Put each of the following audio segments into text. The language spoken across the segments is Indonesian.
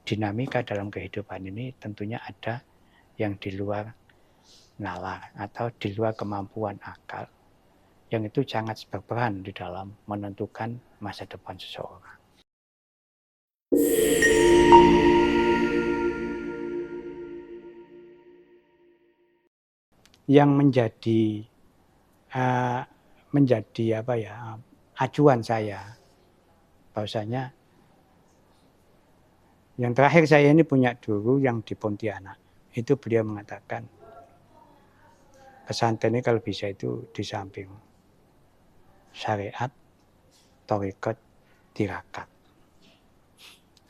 dinamika dalam kehidupan ini tentunya ada yang di luar nalar atau di luar kemampuan akal, yang itu sangat berperan di dalam menentukan masa depan seseorang. Yang menjadi acuan saya, bahwasanya yang terakhir saya ini punya guru yang di Pontianak, itu beliau mengatakan pesantren ini kalau bisa itu di samping syariat, thariqat, tirakat.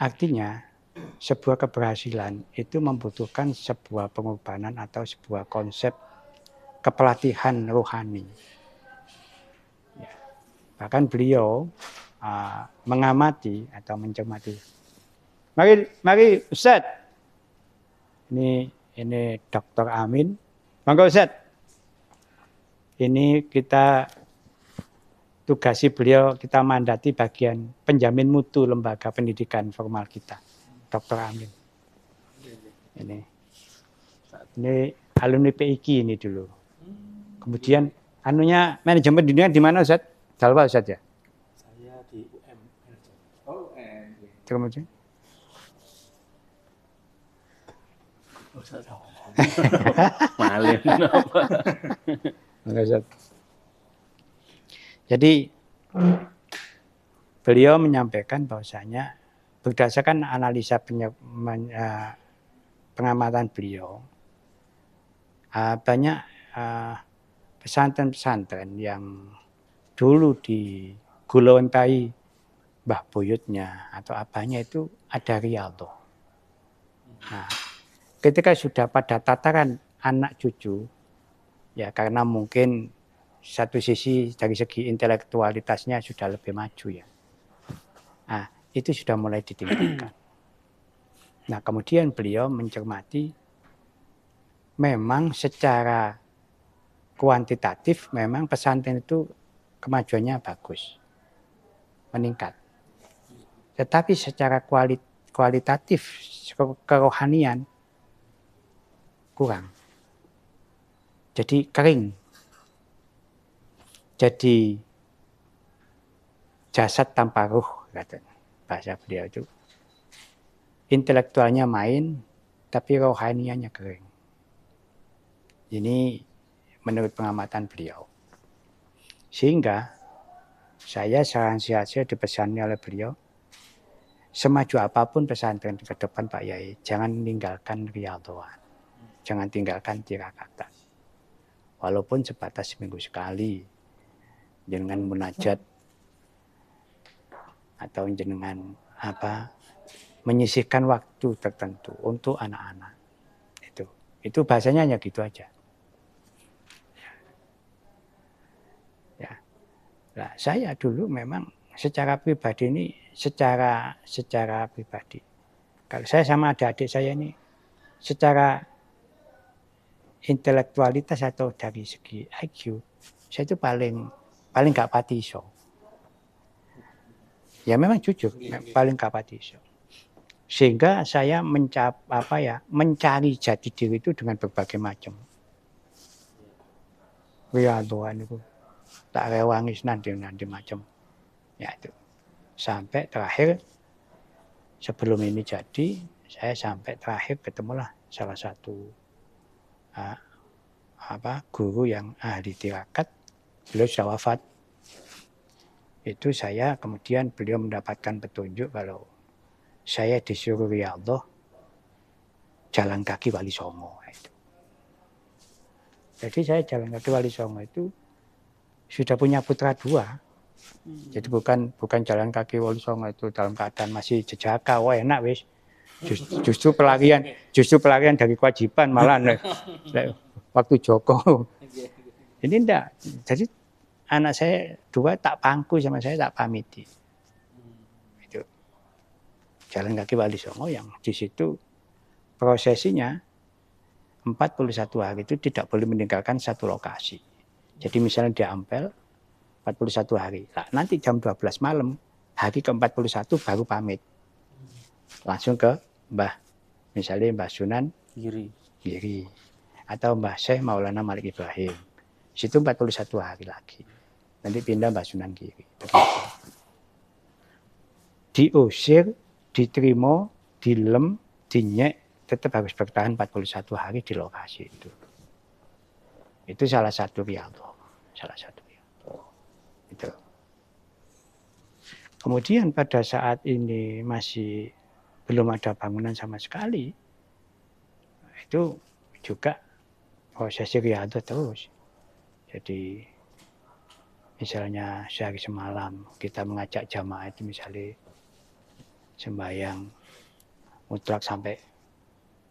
Artinya sebuah keberhasilan itu membutuhkan sebuah pengorbanan atau sebuah konsep kepelatihan rohani. Ya. Bahkan beliau mengamati atau mencermati. Mari Ustaz. Ini Dr. Amin. Monggo Ustaz. Ini kita tugasi beliau, kita mandati bagian penjamin mutu lembaga pendidikan formal kita. Dr. Amin. Ini alumni PIK ini dulu. Kemudian manajemen pendidikan di mana Ustaz? Dalwa Ustaz ya? Saya di UM. Oh, UM. Kemudian Malin. Jadi beliau menyampaikan bahwasanya berdasarkan analisa pengamatan beliau, banyak pesantren-pesantren yang dulu diguluntai mbah buyutnya atau apanya itu ada riyadhah. Nah, ketika sudah pada tataran anak cucu, ya karena mungkin satu sisi dari segi intelektualitasnya sudah lebih maju ya. Nah, itu sudah mulai ditingkatkan. Nah, kemudian beliau mencermati memang secara kuantitatif memang pesantren itu kemajuannya bagus, meningkat. Tetapi secara kualitatif kerohanian kurang. Jadi kering. Jadi jasad tanpa ruh, katanya bahasa beliau itu. Intelektualnya main, tapi rohanianya kering. Ini menurut pengamatan beliau. Sehingga saya dipesani oleh beliau, semaju apapun pesantren ke depan Pak Yai, jangan meninggalkan riyadhah. Jangan tinggalkan tirakatan. Walaupun sebatas seminggu sekali, dengan munajat atau dengan menyisihkan waktu tertentu untuk anak-anak. Itu bahasanya hanya gitu aja. Ya. Nah, saya dulu memang secara pribadi ini secara pribadi. Kalau saya sama adik-adik saya ini secara intelektualitas atau dari segi IQ, saya itu paling gak pati iso. Ya memang jujur, paling gak pati iso. Sehingga saya mencari jati diri itu dengan berbagai macam. Riyadhah itu tak rewangi nanti macam. Ya itu. Sampai terakhir sebelum ini jadi, saya sampai terakhir ketemulah salah satu guru yang ahli tirakat, beliau sudah wafat. Itu saya kemudian beliau mendapatkan petunjuk kalau saya disuruh riyadhah jalan kaki Wali Songo. Itu. Jadi saya jalan kaki Wali Songo itu sudah punya putra 2. Jadi bukan jalan kaki Wali Songo itu dalam keadaan masih jejaka, wah enak wis. Justru pelarian dari kewajiban malah waktu Joko. Ini enggak. Jadi anak saya 2 tak pangku sama saya, tak pamiti. Itu. Jalan kaki Wali Songo yang di situ prosesinya 41 hari itu tidak boleh meninggalkan satu lokasi. Jadi misalnya di Ampel 41 hari. Nah, nanti jam 12 malam hari ke-41 baru pamit. Langsung ke misalnya Mbah Sunan Giri. atau Mbah Syekh Maulana Malik Ibrahim. Situ 41 hari lagi. Nanti pindah Mbah Sunan Giri. Begitu. Diusir, diterima, dilem, dinyek, tetap harus bertahan 41 hari di lokasi itu. Itu salah satu riyadhah. Itu. Kemudian pada saat ini masih belum ada bangunan sama sekali, itu juga prosesi riyadhah terus. Jadi misalnya sehari semalam kita mengajak jamaah itu misalnya sembahyang mutlak sampai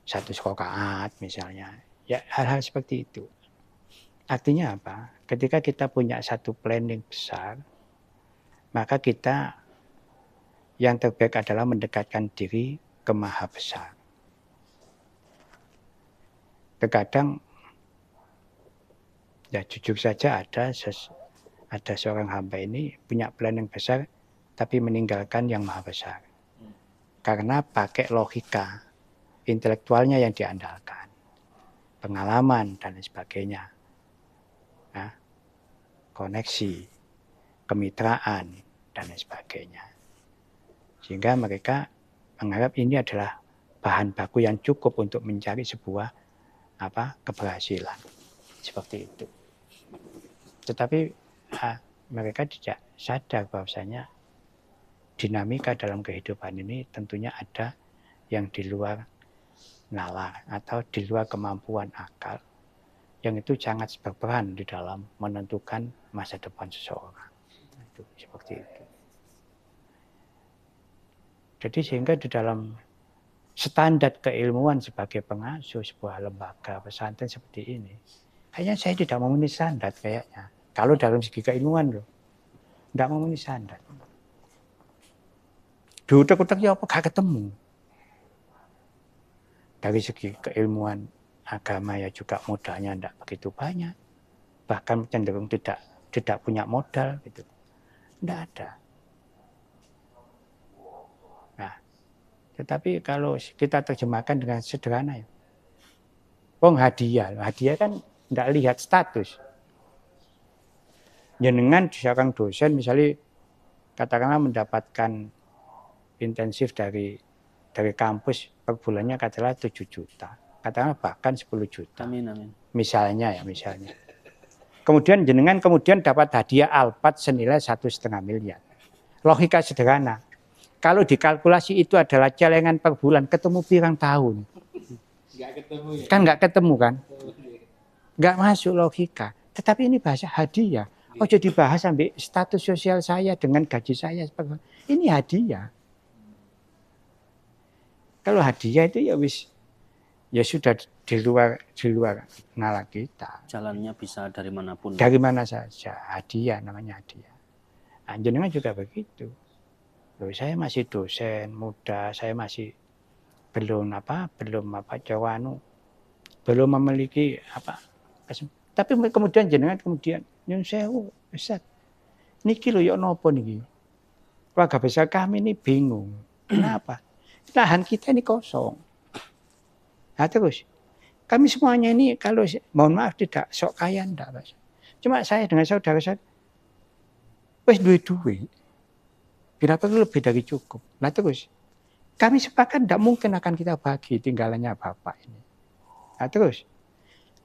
1 rakaat misalnya. Ya hal-hal seperti itu. Artinya apa? Ketika kita punya satu planning besar, maka kita yang terbaik adalah mendekatkan diri ke Maha Besar. Terkadang, ya jujur saja ada seorang hamba ini punya planning besar, tapi meninggalkan yang Maha Besar. Karena pakai logika intelektualnya yang diandalkan, pengalaman dan lain sebagainya, nah, koneksi, kemitraan dan lain sebagainya. Sehingga mereka menganggap ini adalah bahan baku yang cukup untuk mencari sebuah keberhasilan. Seperti itu. Tetapi mereka tidak sadar bahwasanya dinamika dalam kehidupan ini tentunya ada yang di luar nalar atau di luar kemampuan akal, yang itu sangat berperan di dalam menentukan masa depan seseorang. Itu seperti itu. Jadi sehingga di dalam standar keilmuan sebagai pengasuh sebuah lembaga pesantren seperti ini, kayaknya saya tidak memenuhi standar kayaknya. Kalau dalam segi keilmuan loh, tidak memenuhi standar. Diutek-utek ya apa gak ketemu. Dari segi keilmuan agama ya juga modalnya tidak begitu banyak. Bahkan cenderung tidak punya modal gitu. Tidak ada. Nah, tetapi kalau kita terjemahkan dengan sederhana ya. Hadiah kan tidak lihat status. Jenengan seorang dosen misalnya katakanlah mendapatkan intensif dari kampus per bulannya katakanlah 7 juta. Katakanlah bahkan 10 juta. Amin. Misalnya. Kemudian jenengan dapat hadiah Alphard senilai 1,5 miliar. Logika sederhana. Kalau dikalkulasi itu adalah celengan per bulan, ketemu pirang tahun. Nggak ketemu ya? Kan nggak ketemu kan? Nggak masuk logika. Tetapi ini bahasa hadiah. Ojo dibahas sampai status sosial saya dengan gaji saya. Ini hadiah. Kalau hadiah itu ya sudah di luar nalar kita. Jalannya bisa dari manapun. Dari mana saja. Hadiah namanya hadiah. Jenengan juga begitu. Saya masih dosen muda, saya masih belum memiliki tapi kemudian jenengan nyun sewu Ustaz. Niki lho ya napa niki? Keluarga besar kami ini bingung. Kenapa? Lahan kita ini kosong. Nah terus kami semuanya ini kalau mohon maaf tidak sok kaya ndak, Mas. Cuma saya dengan saudara saya wis duwe-duwe. Kenapa lebih dari cukup? Nah terus, kami sepakat tidak mungkin akan kita bagi tinggalannya Bapak ini. Nah terus,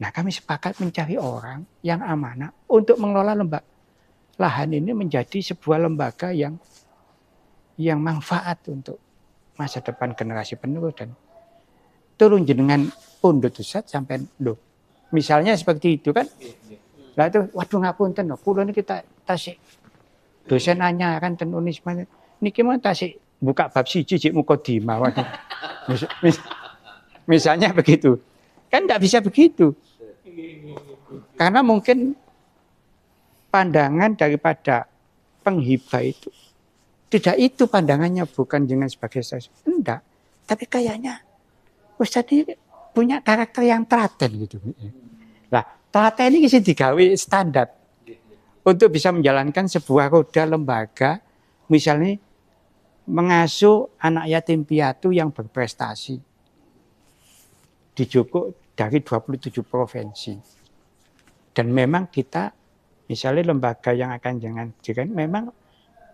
kami sepakat mencari orang yang amanah untuk mengelola lahan ini menjadi sebuah lembaga yang manfaat untuk masa depan generasi penerus dan turun jenengan pundut Ustaz sampai misalnya seperti itu kan? Lah itu, waduh ngapunten, kula ini kita tasik. Dosen nanya kan ten Unisma niki mah tasik buka bab 1 jik mukadimah. Misalnya begitu. Kan enggak bisa begitu. Karena mungkin pandangan daripada penghibah itu tidak itu pandangannya, bukan dengan sebagai sosok. Enggak. Tapi kayaknya Ustaz ini punya karakter yang telaten gitu. Lah, telaten ini sih digawe standar untuk bisa menjalankan sebuah roda lembaga, misalnya mengasuh anak yatim piatu yang berprestasi di Joko dari 27 provinsi. Dan memang kita, misalnya lembaga yang akan jangan memang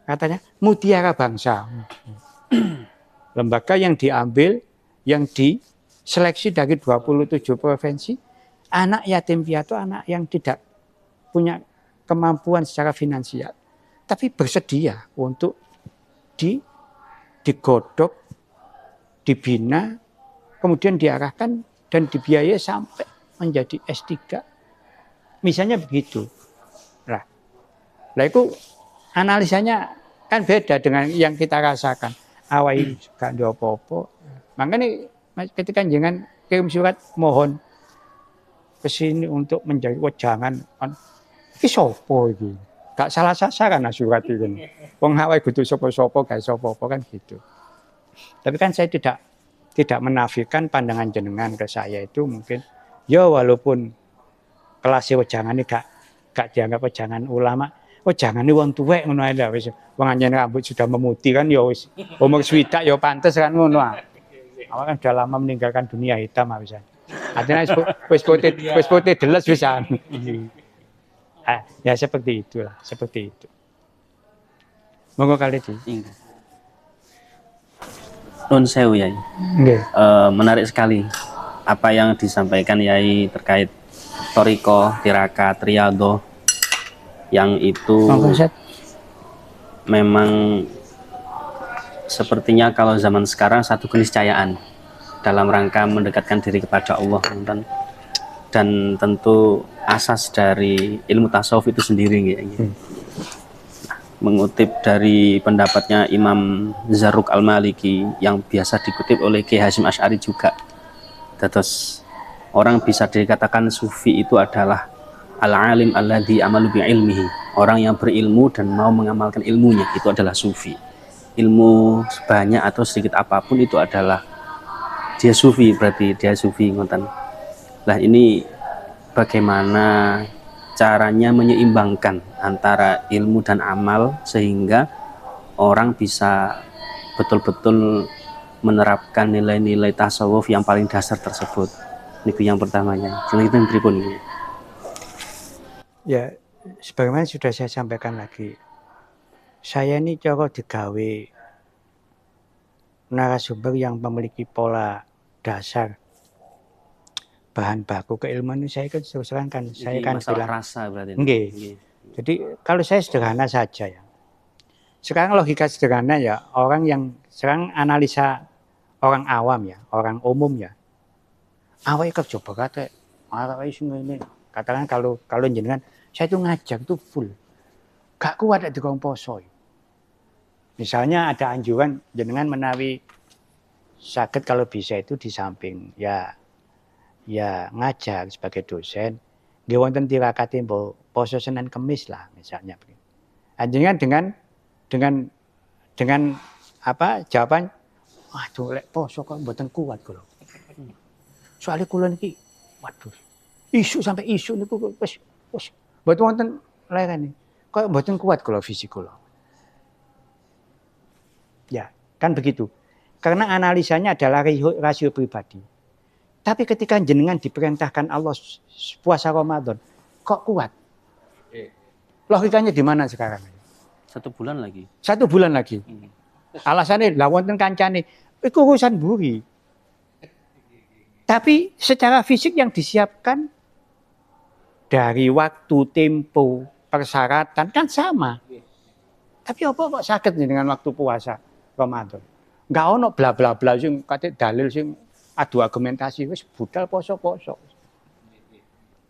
katanya mutiara bangsa. Lembaga yang diambil, yang diseleksi dari 27 provinsi, anak yatim piatu, anak yang tidak punya kemampuan secara finansial, tapi bersedia untuk digodok, dibina, kemudian diarahkan dan dibiayai sampai menjadi S3. Misalnya begitu. Nah itu analisanya kan beda dengan yang kita rasakan. Awai gak ada apa-apa. Makanya ketika jangan kirim surat mohon ke sini untuk menjadi wejangan. Iki sopo iki? Gak salah sasaran surat itu. Wong awai kudu sopo-sopo gak sopo-sopo kan gitu. Tapi kan saya tidak menafikan pandangan jenengan ke saya itu mungkin ya walaupun kelas wejangan ini gak dianggap wejangan ulama. Wejangan ini wong tuwek ngono ae wis. Wong anjen rambut sudah memutih kan ya wis umur swidak ya pantes kan ngono. Awak kan sudah lama meninggalkan dunia hitam wis. Artinya wis putih deles wisan. Ya seperti itulah, seperti itu. Monggo kali iki. Nun sewu Yai. Nggih. Menarik sekali apa yang disampaikan Yai terkait Toriko, Tirakat, Riyadhah yang itu memang sepertinya kalau zaman sekarang satu keniscayaan dalam rangka mendekatkan diri kepada Allah dan tentu asas dari ilmu tasawuf itu sendiri gitu. Mengutip dari pendapatnya Imam Zarruq Al-Maliki yang biasa dikutip oleh Ki Hasyim Asy'ari juga. Terus orang bisa dikatakan sufi itu adalah al-alim alladzi amalu bi ilmihi. Orang yang berilmu dan mau mengamalkan ilmunya itu adalah sufi. Ilmu sebanyak atau sedikit apapun itu adalah dia sufi, berarti dia sufi ngoten. Lah ini bagaimana caranya menyeimbangkan antara ilmu dan amal sehingga orang bisa betul-betul menerapkan nilai-nilai tasawuf yang paling dasar tersebut. Niku yang pertamanya. Selanjutnya pripun ini? Ya, sebagaimana sudah saya sampaikan lagi, saya ini cara digawe narasumber yang memiliki pola dasar bahan baku keilmuan ini saya kan terus terang kan saya kan bilang rasa berarti. Nggih. Jadi kalau saya sederhana saja ya. Sekarang logika sederhana ya, orang yang sekarang analisa orang awam ya, orang umum ya. Awake kerja berat awake sing ngene. Katakan kalau jenengan saya itu ngajar itu full. Gak kuat di kong poso. Misalnya ada anjuran jenengan menawi sakit kalau bisa itu di samping ya ngajar sebagai dosen. Nggih wonten tirakate mbok poso Senin Kamis lah misalnya begitu. Anjenengan dengan apa jawaban waduh lek poso kok mboten kuat kula. Soale kula niki waduh isu sampai isu niku wis mboten wonten lerene. Kok mboten kuat kula fisik kula. Ya, kan begitu. Karena analisanya adalah rasio pribadi. Tapi ketika jenengan diperintahkan Allah puasa Ramadan, kok kuat? Logikanya di mana sekarang? 1 bulan lagi. 1 bulan lagi. Alasannya lah wonten kancane, iku urusan buri. Tapi secara fisik yang disiapkan dari waktu, tempo, persyaratan kan sama. Tapi apa kok sakit dengan waktu puasa Ramadan? Enggak ono bla bla bla sing kate dalil sing adu argumentasi wis budal poso-poso.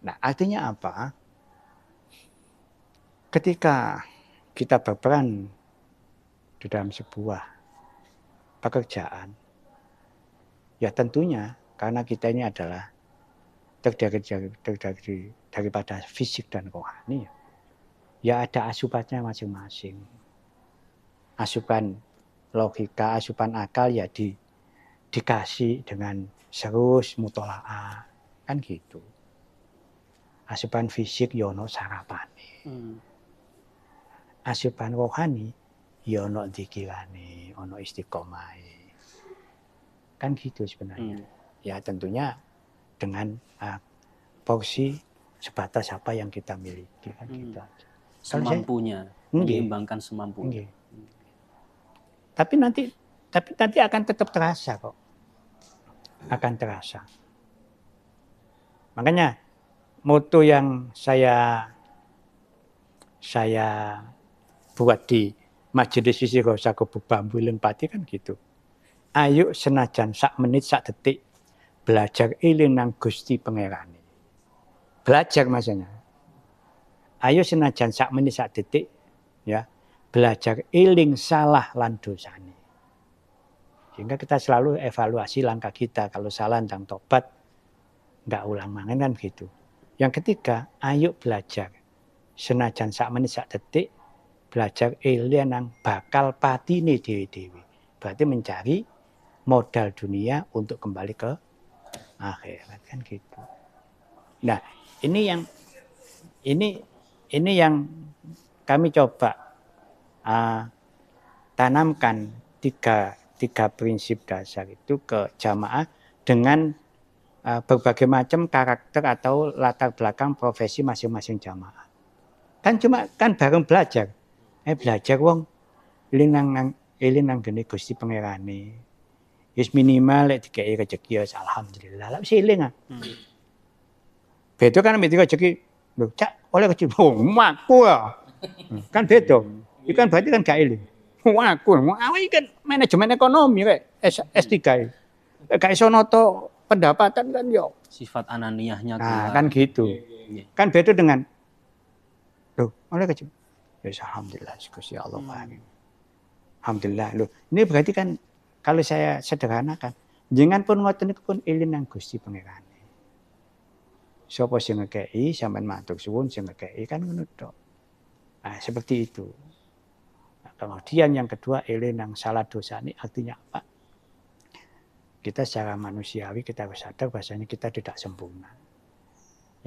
Nah, artinya apa? Ketika kita berperan di dalam sebuah pekerjaan, ya tentunya karena kita ini adalah terdiri daripada fisik dan rohani, ya ada asupannya masing-masing. Asupan logika, asupan akal ya dikasih dengan serus mutolaah kan gitu. Asupan fisik yono sarapane. Asupan rohani ya ono dzikirane, ono istiqomahe. Kan gitu sebenarnya. Ya tentunya dengan porsi sebatas apa yang kita miliki kan gitu aja. Semampunya, menyeimbangkan semampunya. Tapi nanti akan tetap terasa kok. Akan terasa. Makanya moto yang saya buat di Majelis Istighosa Gubuk Bambu Lempati kan gitu. Ayo senajan sak menit sak detik belajar eling nang Gusti Pangerane. Belajar maksudnya. Ayo senajan sak menit sak detik ya belajar eling salah lan dosane. Sehingga kita selalu evaluasi langkah kita kalau salah tentang tobat enggak ulang mangan kan gitu. Yang ketiga, ayo belajar senajan sak menit sak detik belajar eling nang bakal patine dewe-dewe. Berarti mencari modal dunia untuk kembali ke akhirat kan gitu. Nah, ini yang kami coba tanamkan tiga prinsip dasar itu ke jamaah dengan berbagai macam karakter atau latar belakang profesi masing-masing jamaah. Kan bareng belajar. Belajar wong eling nang gene Gusti Pangerane. Wis minimal lek dikei rezeki ya alhamdulillah. Lah wis eling ah. Beda kan mek rezeki lho, Cak, oleh rezeki aku ya. Kan beda. Itu kan berarti kan gak eling. Aku kan manajemen ekonomi rek S3. Gak iso noto pendapatan kan yo. Sifat ananiyahnya keluar. Kan gitu. Kan beda dengan lho, oleh rezeki. Ya alhamdulillah Gusti Allah Pak. Alhamdulillah lho. Ini berarti kan kalau saya sederhanakan, jenengan pun ngoten niku pun eling nang Gusti Pangerane. Sapa sing ngekeki sampean matur suwun sing ngekeki kan ngono tok. Nah, seperti itu. Nah, kemudian yang kedua eling nang salah dosane artinya apa? Kita secara manusiawi kita harus sadar bahasanya kita tidak sempurna.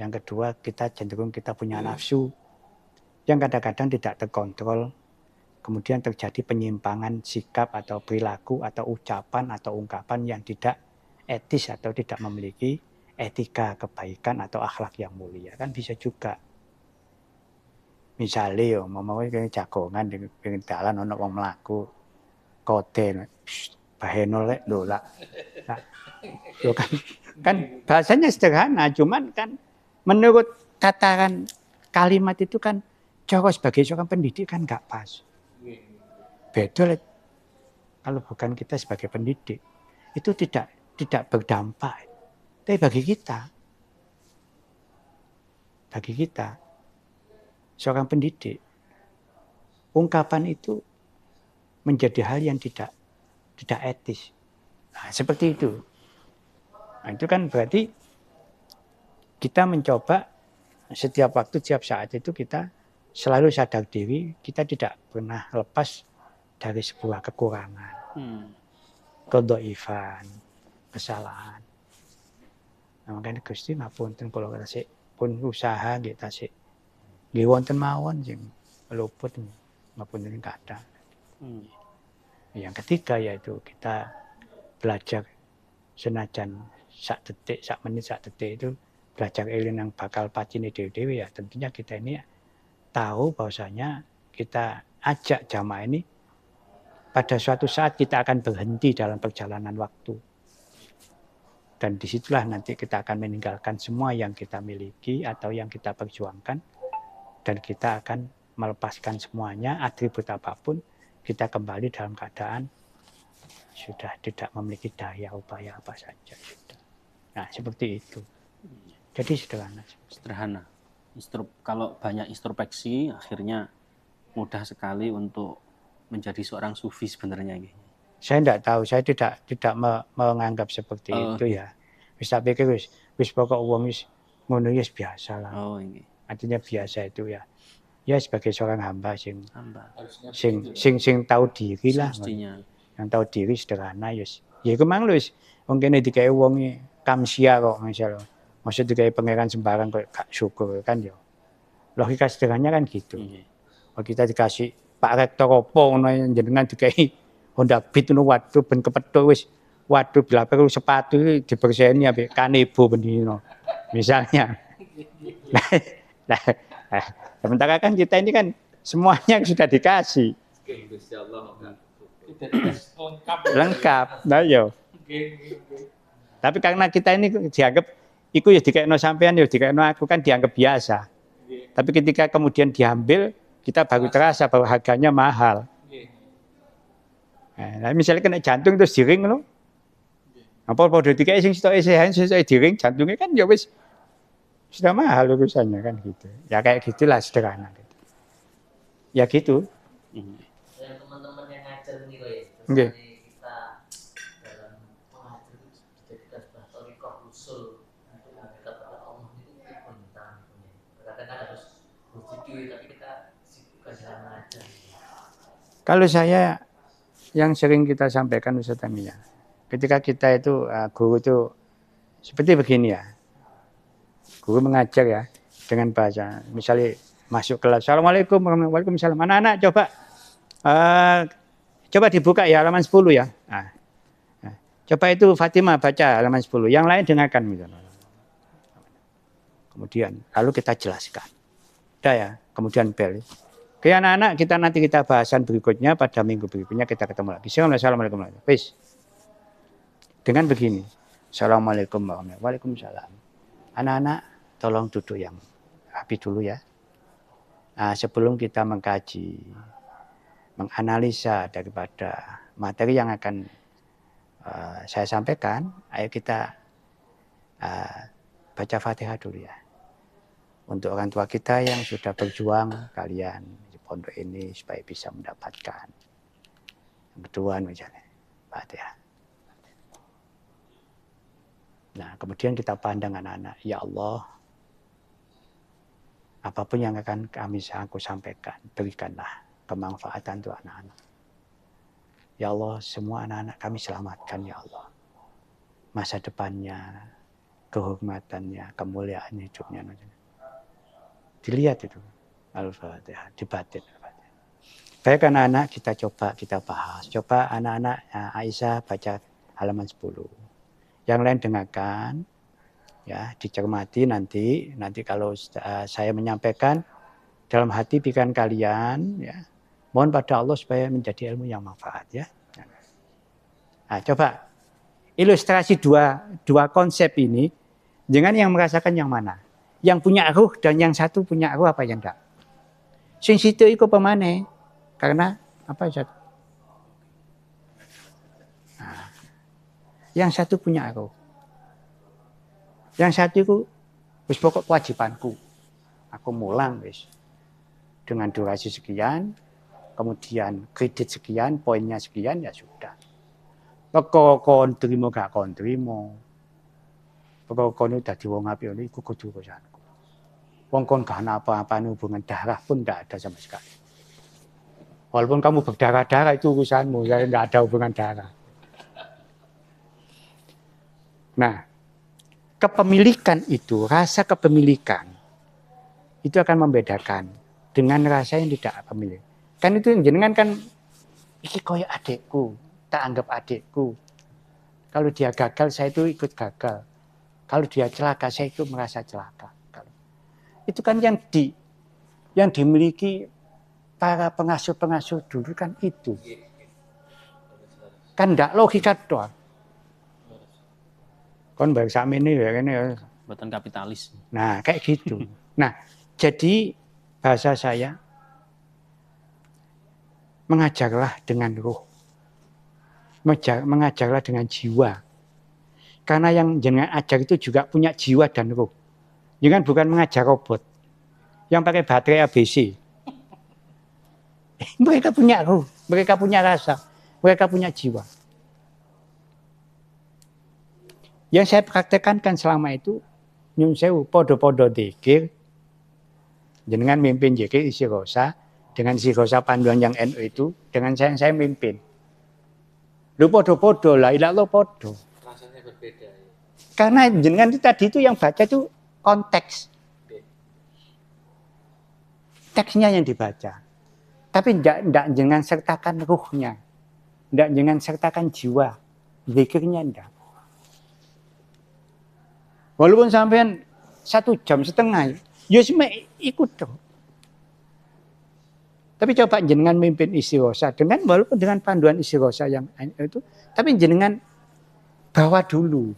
Yang kedua kita cenderung kita punya nafsu yang kadang-kadang tidak terkontrol. Kemudian terjadi penyimpangan sikap atau perilaku atau ucapan atau ungkapan yang tidak etis atau tidak memiliki etika kebaikan atau akhlak yang mulia. Kan bisa juga. Misalnya yo mau jagongan di pinggir dalan ono wong mlaku kode baheno lek lho lah. Yo kan bahasanya sederhana cuman kan menurut tataran kalimat itu kan cara sebagai seorang pendidik kan enggak pas. Beda kalau bukan kita sebagai pendidik itu tidak berdampak. Tapi bagi kita seorang pendidik ungkapan itu menjadi hal yang tidak etis. Nah, seperti itu. Nah, itu kan berarti kita mencoba setiap waktu setiap saat itu kita selalu sadar diri kita tidak pernah lepas dari sebuah kekurangan, kedhaifan, kesalahan. Nah, makanya Gusti ngapunten kula tasik pun usaha nggih tasik nggih wonten mawon sing luput ngapunten kathah. Yang ketiga yaitu kita belajar senajan sak detik, sak menit, sak detik itu belajar eling yang bakal pacine dhewe-dhewe ya tentunya kita ini tahu bahwasanya kita ajak jamaah ini pada suatu saat kita akan berhenti dalam perjalanan waktu. Dan disitulah nanti kita akan meninggalkan semua yang kita miliki atau yang kita perjuangkan. Dan kita akan melepaskan semuanya, atribut apapun. Kita kembali dalam keadaan sudah tidak memiliki daya upaya apa saja. Sudah. Nah seperti itu. Jadi sederhana. Sederhana. Kalau banyak introspeksi akhirnya mudah sekali untuk menjadi seorang sufi sebenarnya. Saya tidak tahu, saya tidak menganggap seperti itu ya. Wis tak pikir wis pokok wong wis ngono wis biasa lah. Artinya biasa itu ya. Ya sebagai seorang hamba sing tahu diri lah. Yang tahu diri sederhana ya. Ya iku mang lho wis wong kene dikei wong kamsia kok masalah. Maksud dikei pangeran sembarang kok gak syukur kan ya. Logika sederhananya kan gitu. Oh, kita dikasih Pak Rektor opo ngono jenengan dikai Honda Beat ngono waduh ben kepethuk wis waduh bila perlu sepatu dibersihni ambek kanebo bendino. Misalnya. Nah, sementara kan kita ini kan semuanya sudah dikasih. Lengkap. Nah yo. Tapi karena kita ini dianggap iku ya dikekno sampean ya dikekno aku kan dianggap biasa. Tapi ketika kemudian diambil kita baru terasa bahwa harganya mahal. Nah, misalnya kena jantung terus diring loh. Apa padha dikai sing sitoke sehat sitoke diring jantungnya kan ya wis sudah mahal urusannya kan gitu. Ya kayak gitulah sederhana gitu. Ya gitu. Yang teman-teman yang ngajar nih kok ya. Nggih. Kita dalam mengajar itu dijadikan sebuah thariqah usul untuk mendekat kepada Allah itu pemerintahan. Kadang-kadang harus berzikir tapi kita sibukkan dalam mengajar. Kalau saya yang sering kita sampaikan Ustaz Tamiya, ketika kita itu guru itu seperti begini ya, guru mengajar ya dengan bahasa, misalnya masuk kelas, Assalamualaikum warahmatullahi wabarakatuh, anak-anak coba dibuka ya halaman 10 ya, coba itu Fatimah baca halaman 10, yang lain dengarkan misalnya. Kemudian lalu kita jelaskan, udah ya, kemudian bel. Oke anak-anak kita bahasan berikutnya pada minggu berikutnya kita ketemu lagi. Assalamualaikum warahmatullahi wabarakatuh. Dengan begini. Assalamualaikum warahmatullahi wabarakatuh. Waalaikumsalam. Anak-anak tolong duduk yang rapi dulu ya. Sebelum kita mengkaji, menganalisa daripada materi yang akan saya sampaikan, ayo kita baca Fatihah dulu ya. Untuk orang tua kita yang sudah berjuang kalian di pondok ini supaya bisa mendapatkan. Yang kedua misalnya Fatihah. Nah kemudian kita pandang anak-anak, ya Allah, apapun yang akan aku sampaikan, berikanlah kemanfaatan untuk anak-anak. Ya Allah, semua anak-anak kami selamatkan ya Allah. Masa depannya, kehormatannya, kemuliaan hidupnya. Dilihat itu Al-Fatihah, dibatin Al-Fatihah. Baik anak-anak kita bahas. Coba anak-anak Aisyah baca halaman 10. Yang lain dengarkan, ya dicermati nanti kalau saya menyampaikan dalam hati pikiran kalian, ya mohon pada Allah supaya menjadi ilmu yang manfaat ya. Nah, coba ilustrasi dua konsep ini dengan yang merasakan yang mana? Yang punya ruh dan yang satu punya ruh apa yang enggak? Sing situ iku pemane? Karena apa Ustaz? Nah, yang satu punya ruh. Yang satu itu wis pokok kewajibanku. Aku mulang wis. Dengan durasi sekian, kemudian kredit sekian, poinnya sekian ya sudah. Pokok kon trimo gak kon trimo. Pokok kon dadi wong apik iku kudu urusanku. Wong kon gak ana apa-apane hubungan darah pun enggak ada sama sekali. Walaupun kamu berdarah-darah itu urusanmu, saya enggak ada hubungan darah. Nah, kepemilikan itu, rasa kepemilikan itu akan membedakan dengan rasa yang tidak pemilik. Kan itu jenengan kan iki koyo adikku, tak anggap adikku. Kalau dia gagal, saya itu ikut gagal. Kalau dia celaka, saya itu merasa celaka. Itu kan yang dimiliki para pengasuh-pengasuh dulu kan itu. Kan enggak logika doang. Kon baru sakmene ya kene. Buatan kapitalis. Nah, kayak gitu. Nah, jadi bahasa saya mengajarlah dengan ruh. Mengajarlah dengan jiwa. Karena yang jenengan ajar itu juga punya jiwa dan ruh. Jangan bukan mengajar robot yang pakai baterai ABC. Mereka punya ruh, mereka punya rasa, mereka punya jiwa. Yang saya praktekkan kan selama itu nyun sewu podo-podo dzikir. Jenengan mimpin zikir istighosa dengan istighosa panduan yang NU itu dengan saya mimpin. Lu podo-podo lah, ilah lo podo. Rasanya berbeda ya. Karena jenengan itu tadi itu yang baca itu konteks. Teksnya yang dibaca. Tapi ndak jangan sertakan ruhnya. Ndak jangan sertakan jiwa. Zikirnya ndak. Walaupun sampean 1,5 jam, ya cuma ikut dong. Tapi coba jenengan mimpin istighosa walaupun dengan panduan istighosa yang itu, tapi jenengan bawa dulu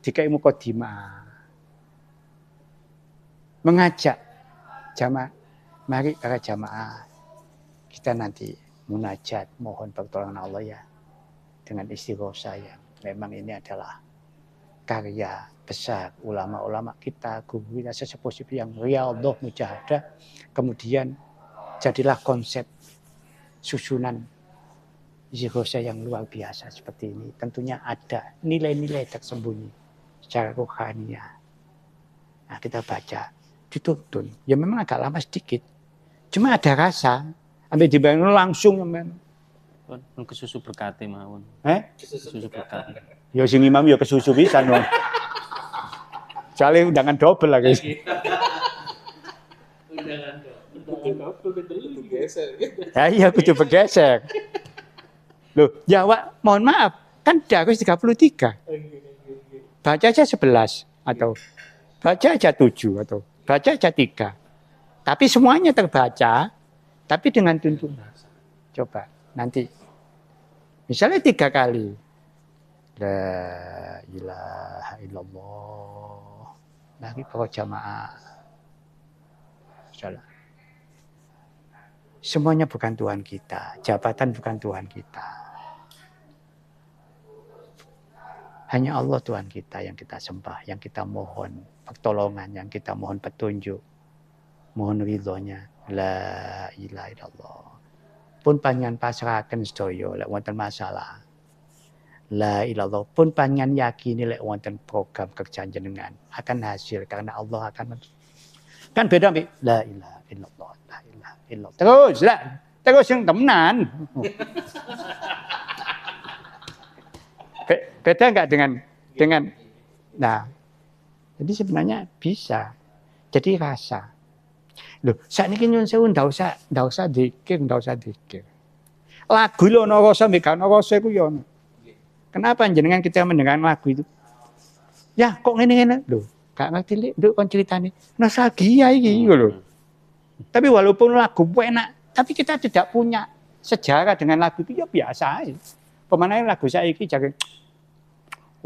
dikai mukadimah. Mengajak jamaah, mari para jamaah kita nanti munajat mohon pertolongan Allah ya dengan istighosa yang memang ini adalah karya besar ulama-ulama kita, guru kita sesepuh yang riyadhah mujahadah. Kemudian jadilah konsep susunan istighosa yang luar biasa seperti ini. Tentunya ada nilai-nilai tersembunyi secara rohaniah. Nah, kita baca, dituntun. Ya memang agak lama sedikit. Cuma ada rasa. Ambil dibangun langsung. Pun kesusu berkati mawon. Kesusu berkati. Ya sing imam ya kesusu pisan wong. Soalnya undangan double lagi. Undangan double geser. Ya iya kudu bergeser. Loh, ya Wak, mohon maaf, kan harus 33. Baca aja 11 atau baca aja 7 atau baca aja 3. Tapi semuanya terbaca, tapi dengan tuntunan. Coba nanti. Misalnya 3 kali. La ilaha illallah. Lagi para jamaah. Salah. Semuanya bukan Tuhan kita. Jabatan bukan Tuhan kita. Hanya Allah Tuhan kita yang kita sembah, yang kita mohon pertolongan, yang kita mohon petunjuk. Mohon ridhonya. La ilaha illallah. Pun panjenengan pasrahaken sedaya lek wonten masalah. La ilallah pun panjenengan yakini lek wonten program kerja jenengan akan hasil karena Allah akan kan beda mbek la ilaha illallah la ilaha illallah terus yang temenan. Beda enggak dengan nah jadi sebenarnya bisa jadi rasa loh sakniki nyuwun sewu ndak usah zikir lagu lho ana rasa mbek ana rasa iku ya ono. Kenapa jenengan kita mendengar lagu itu? Ya kok ngene-ngene lho, gak ngerti lek nduk kon critane. Nostalgia iki lho. Tapi walaupun lagu enak, tapi kita tidak punya sejarah dengan lagu itu ya biasa aja. Pemane lagu saiki jare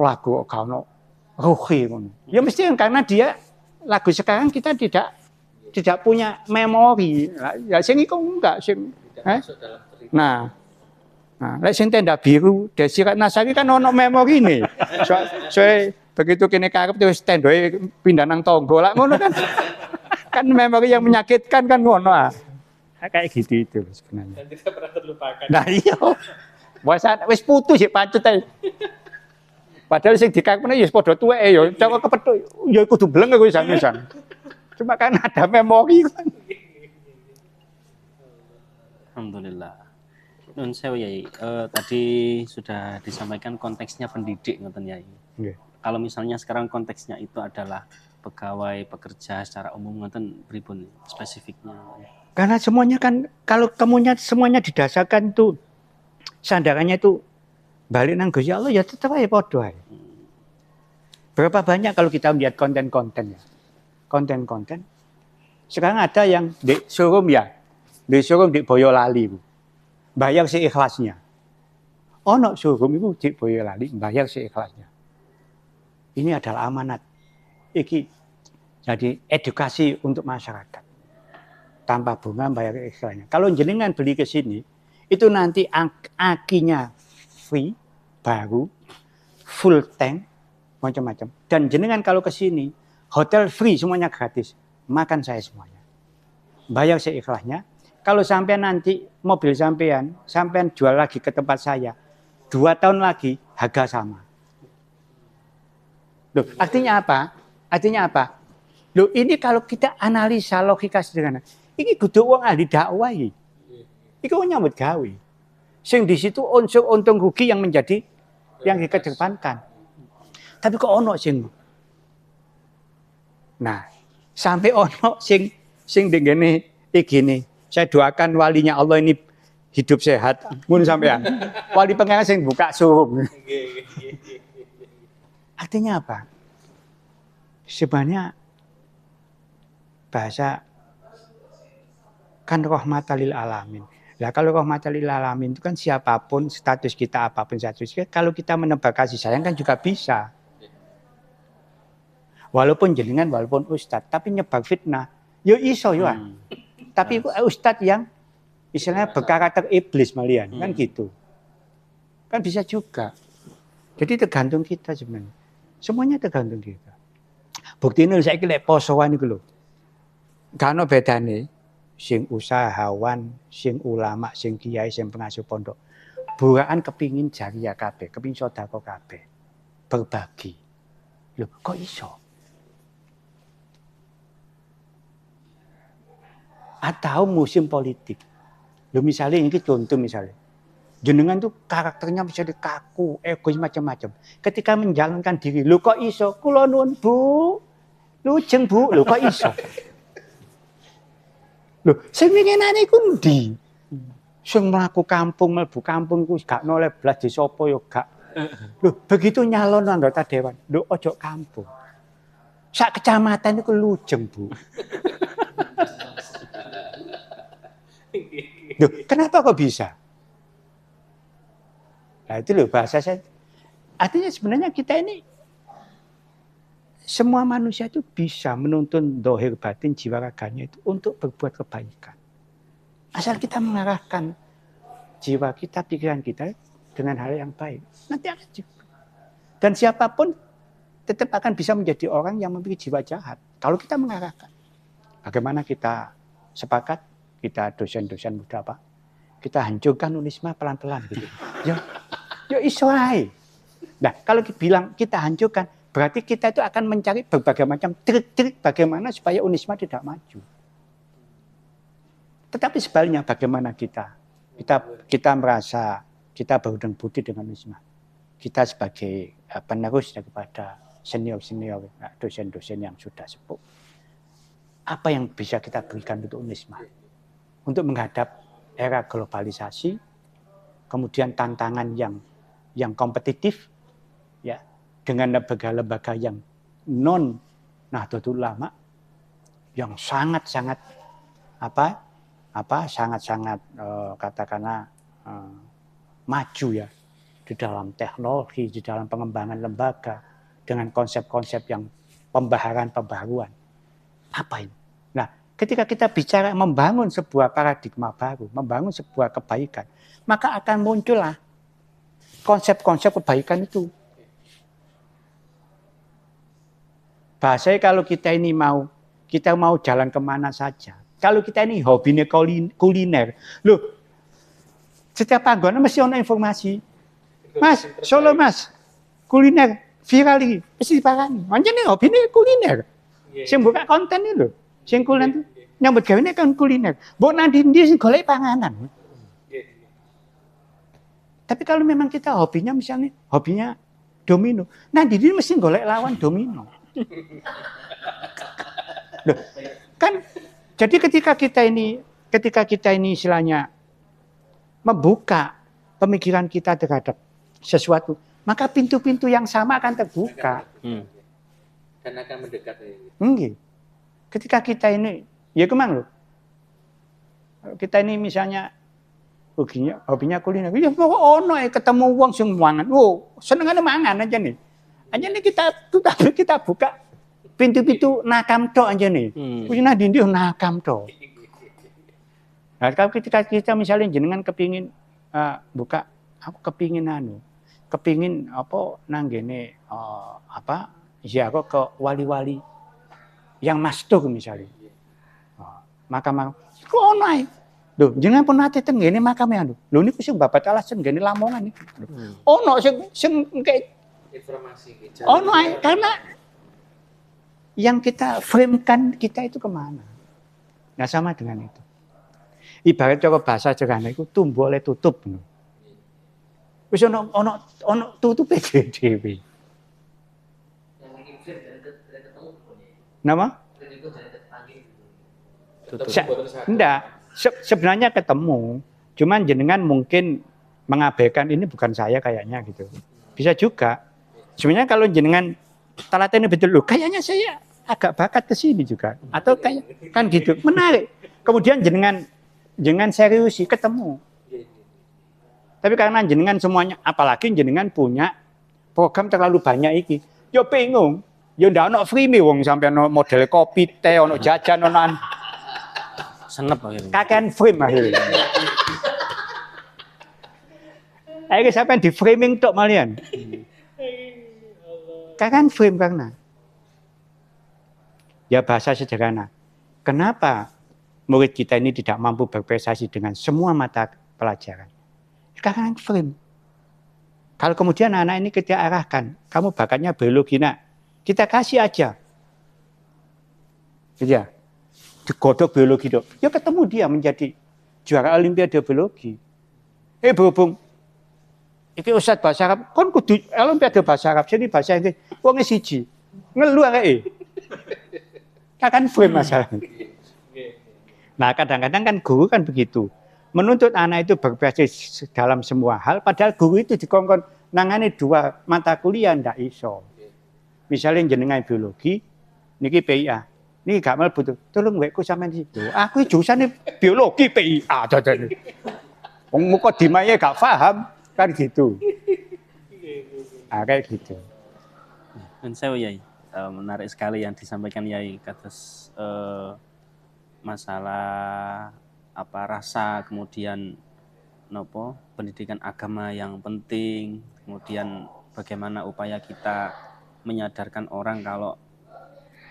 lagu kok gak ono ruhe ngono. Ya mesti karena dia lagu sekarang kita tidak punya memori. Ya sing iku enggak sing Nah, lek sing tenda biru Desi Ratnasari kan ono memori nih. Soalnya begitu kene karep terus tendoe pindah nang tonggo lah ngono kan. Kan memori yang menyakitkan kan ngono ah. Kayak gitu itu sebenarnya. Dan tidak pernah terlupakan. Nah iya. Wis putus ya pancet ae. Padahal sing dikarepne ya padha tuweke ya, cok kepethuk ya kudu bleng aku pisan. Cuma kan ada memori kan. Alhamdulillah. Nun sewu Yai, tadi sudah disampaikan konteksnya pendidik ngoten Yai. Nggih. Kalau misalnya sekarang konteksnya itu adalah pegawai pekerja secara umum ngoten pripun spesifiknya? Karena semuanya kan kalau semuanya didasarkan itu sandarannya itu balik nang Gusti Allah ya tetep aja padha ae. Berapa banyak kalau kita melihat konten-konten ya. Konten-konten. Sekarang ada yang di showroom ya. Di showroom di Boyolali. Bayar seikhlasnya. Ono showroom itu di Boyolali bayar seikhlasnya. Ini adalah amanat. Iki jadi edukasi untuk masyarakat. Tanpa bunga bayar seikhlasnya. Kalau jenengan beli ke sini, itu nanti akinya free, baru, full tank, macam-macam. Dan jenengan kalau ke sini, hotel free semuanya gratis. Makan saya semuanya. Bayar seikhlasnya. Kalau sampean nanti mobil sampean jual lagi ke tempat saya, 2 tahun lagi harga sama. Loh, artinya apa? Artinya apa? Loh, ini kalau kita analisa logika sederhana, ini kudu wong ahli dakwah iki. Iki wong nyambut gawe. Sing di situ unsur untung rugi yang menjadi yang dikedepankan. Tapi kok ono sing nah, sampai ono sing dengene iki Saya doakan walinya Allah ini hidup sehat. Mun sampean. Wali pengen sing buka suruh. Artinya apa? Sebenarnya bahasa kan rahmatan lil alamin. Lah kalau rahmatan lil alamin itu kan siapapun status kita apapun status kita, kalau kita menebar kasih sayang kan juga bisa. Walaupun jenengan walaupun ustadz tapi nyebar fitnah, yo iso yo. Tapi ustadz yang istilahnya berkarakter iblis malian kan gitu. Kan bisa juga. Jadi tergantung kita sebenarnya. Semuanya tergantung kita. Bukti ini saya kira posoan itu loh. Gak ada bedanya. Sing usahawan, sing ulama, sing kiai, sing pengasuh pondok. Buraan kepingin jariah kabeh, kepingin sodako kabeh. Berbagi. Loh kok iso? Atau musim politik. Loh misalnya ini contoh misalnya. Jenengan tuh karakternya bisa kaku, egois macam-macam. Ketika menjalankan diri, lo kok iso? Kula nuwun Bu, lujeng Bu, lo kok iso? Lo, sing winginane iku ndi? Sing mlaku kampung, mlebu kampung iku gak noleh blas di sapa ya gak. Lo, begitu nyalon anggota dewan, lo ojo kampung. Sak kecamatan iku lujeng Bu. Loh, kenapa kok bisa? Nah itu loh bahasa saya. Artinya sebenarnya kita ini semua manusia itu bisa menuntun dohir batin jiwa raganya itu untuk berbuat kebaikan. Asal kita mengarahkan jiwa kita, pikiran kita dengan hal yang baik. Nanti akan juga. Dan siapapun tetap akan bisa menjadi orang yang memiliki jiwa jahat. Kalau kita mengarahkan. Bagaimana kita sepakat, kita dosen-dosen muda apa? Kita hancurkan Unisma pelan-pelan gitu. Yo iso ae. Nah, kalau bilang kita hancurkan, berarti kita itu akan mencari berbagai macam trik-trik bagaimana supaya Unisma tidak maju. Tetapi sebaliknya bagaimana kita merasa kita berhutang budi dengan Unisma. Kita sebagai penerus daripada senior-senior dosen-dosen yang sudah sepuh. Apa yang bisa kita berikan untuk Unisma? Untuk menghadap era globalisasi, kemudian tantangan yang kompetitif, ya, dengan lembaga-lembaga yang non Nahdlatul Ulama, yang sangat-sangat sangat-sangat katakanlah maju ya di dalam teknologi, di dalam pengembangan lembaga dengan konsep-konsep yang pembaharuan. Apa ini? Nah, ketika kita bicara membangun sebuah paradigma baru, membangun sebuah kebaikan, maka akan muncullah konsep-konsep kebaikan itu. Bahasanya kalau kita mau jalan kemana saja. Kalau kita ini hobinya kuliner, loh, setiap panggonan mesti ada informasi. Mas, Solo Mas, kuliner viral ini, mesti diparani. Macam ini hobinya kuliner. Sing buka konten ini loh, sing kuliner nyambut gawe ini kan kuliner. Mbok nanti sing golek panganan. Tapi kalau memang kita hobinya misalnya hobinya domino, nanti dia mesti golek lawan domino. Loh, kan jadi ketika kita ini istilahnya membuka pemikiran kita terhadap sesuatu, maka pintu-pintu yang sama akan terbuka. Dan akan mendekat. Enggak. Ketika kita ini, ya kemana loh? Kita ini misalnya hobinya kuliner, ya ono ketemu wong sing mangan. Oh, senengane mangan aja nih. Aja nih kita buka pintu-pintu nakam tok aja nih. Wis ndi nakam tok. Nah, kalau ketika kita misalnya jenengan kepingin buka, aku kepingin apa nanggene ziarah ke wali-wali yang mastur misalnya. Makam ono ae. Lho, jenengan pun nate teng ngene makame anu. Lho niku sing babat alasan ngene Lamongan niku. Ono sing Informasi gitu. ono ae karena yang kita framekan kita itu kemana. Nah sama dengan itu. Ibarat cara bahasa sederhana itu tumbuh oleh tutup. Wis ono tutup dhewe. Nama? Enggak. Sebenarnya ketemu, cuman jenengan mungkin mengabaikan ini bukan saya kayaknya gitu. Bisa juga. Sebenarnya kalau jenengan telaten betul loh, kayaknya saya agak bakat ke sini juga. Atau kayak kan gitu. Menarik. Kemudian jenengan seriusi ketemu. Tapi karena jenengan semuanya, apalagi jenengan punya program terlalu banyak iki. Yo bingung. Yo ndak ono free me wong sampai ono model kopi, teh, ono jajan, ono Senep akhirnya. kakean frame akhirnya. Akhirnya sampai di framing tok malian. Kakean frame karena. Ya bahasa sederhana. Kenapa murid kita ini tidak mampu berprestasi dengan semua mata pelajaran? Karena frame. Kalau kemudian anak ini kita arahkan, kamu bakatnya biologi nak, kita kasih aja. Gitu ya. Digodok biologi dok. Ya ketemu dia menjadi juara olimpiade biologi. Berhubung iki Ustaz bahasa Arab, kon kudu olimpiade bahasa Arab, sini bahasa Inggris. Wong siji. Ngelu areke. Kan frame masalah. Nah, kadang-kadang kan guru kan begitu. Menuntut anak itu berprestasi dalam semua hal, padahal guru itu dikongkon nangani 2 mata kuliah ndak iso. Misalnya jenengan biologi, niki PIA. Niki gak mal butuh, tolong wekku sampean situ. Aku jurusane biologi PIA dadane. Wong muka dimaye gak paham, kan gitu. Kayak gitu. Dan saya Yai, menarik sekali yang disampaikan Yai atas masalah rasa, kemudian pendidikan agama yang penting, kemudian bagaimana upaya kita menyadarkan orang kalau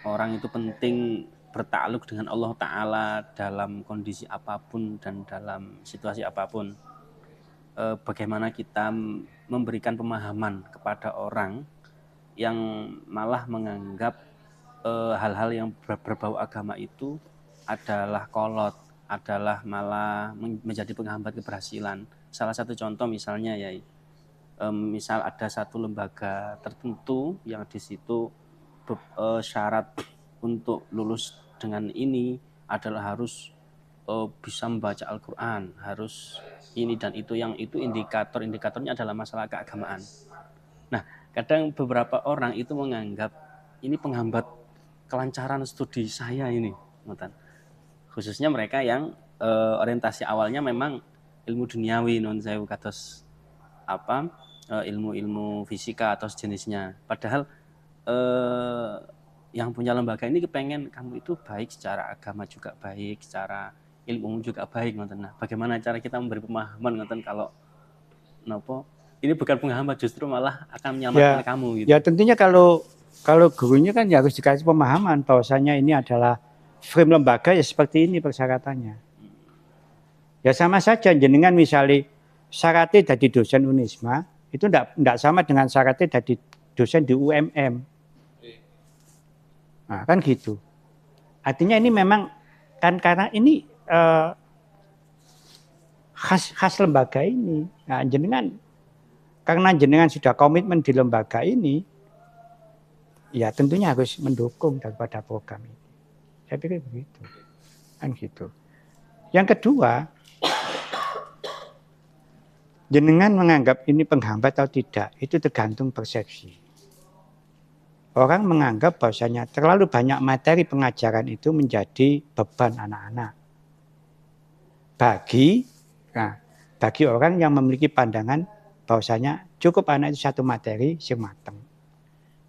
orang itu penting bertakluk dengan Allah Ta'ala dalam kondisi apapun dan dalam situasi apapun. Bagaimana kita memberikan pemahaman kepada orang yang malah menganggap hal-hal yang berbau agama itu adalah kolot, adalah malah menjadi penghambat keberhasilan. Salah satu contoh misalnya ya, misal ada satu lembaga tertentu yang di situ syarat untuk lulus dengan ini adalah harus bisa membaca Al-Quran, harus ini dan itu, yang itu indikatornya adalah masalah keagamaan. Nah, kadang beberapa orang itu menganggap ini penghambat kelancaran studi saya ini, khususnya mereka yang orientasi awalnya memang ilmu duniawi, non sewu kados ilmu-ilmu fisika atau sejenisnya. Padahal yang punya lembaga ini kepengen kamu itu baik secara agama juga baik, secara ilmu juga baik, nah, bagaimana cara kita memberi pemahaman kalau ini bukan penghambat, justru malah akan menyelamatkan kamu gitu. Ya tentunya kalau gurunya kan ya harus dikasih pemahaman bahwasanya ini adalah frame lembaga ya seperti ini persyaratannya. Ya sama saja jenengan misalnya syaratnya jadi dosen Unisma itu enggak sama dengan syaratnya jadi dosen di UMM. Nah, kan gitu. Artinya ini memang kan karena ini khas lembaga ini. Nah, karena jenengan sudah komitmen di lembaga ini, ya tentunya harus mendukung daripada program ini. Saya pikir begitu. Kan gitu. Yang kedua, jenengan menganggap ini penghambat atau tidak, itu tergantung persepsi. Orang menganggap bahwasanya terlalu banyak materi pengajaran itu menjadi beban anak-anak. Bagi orang yang memiliki pandangan bahwasanya cukup anak itu satu materi sing mateng.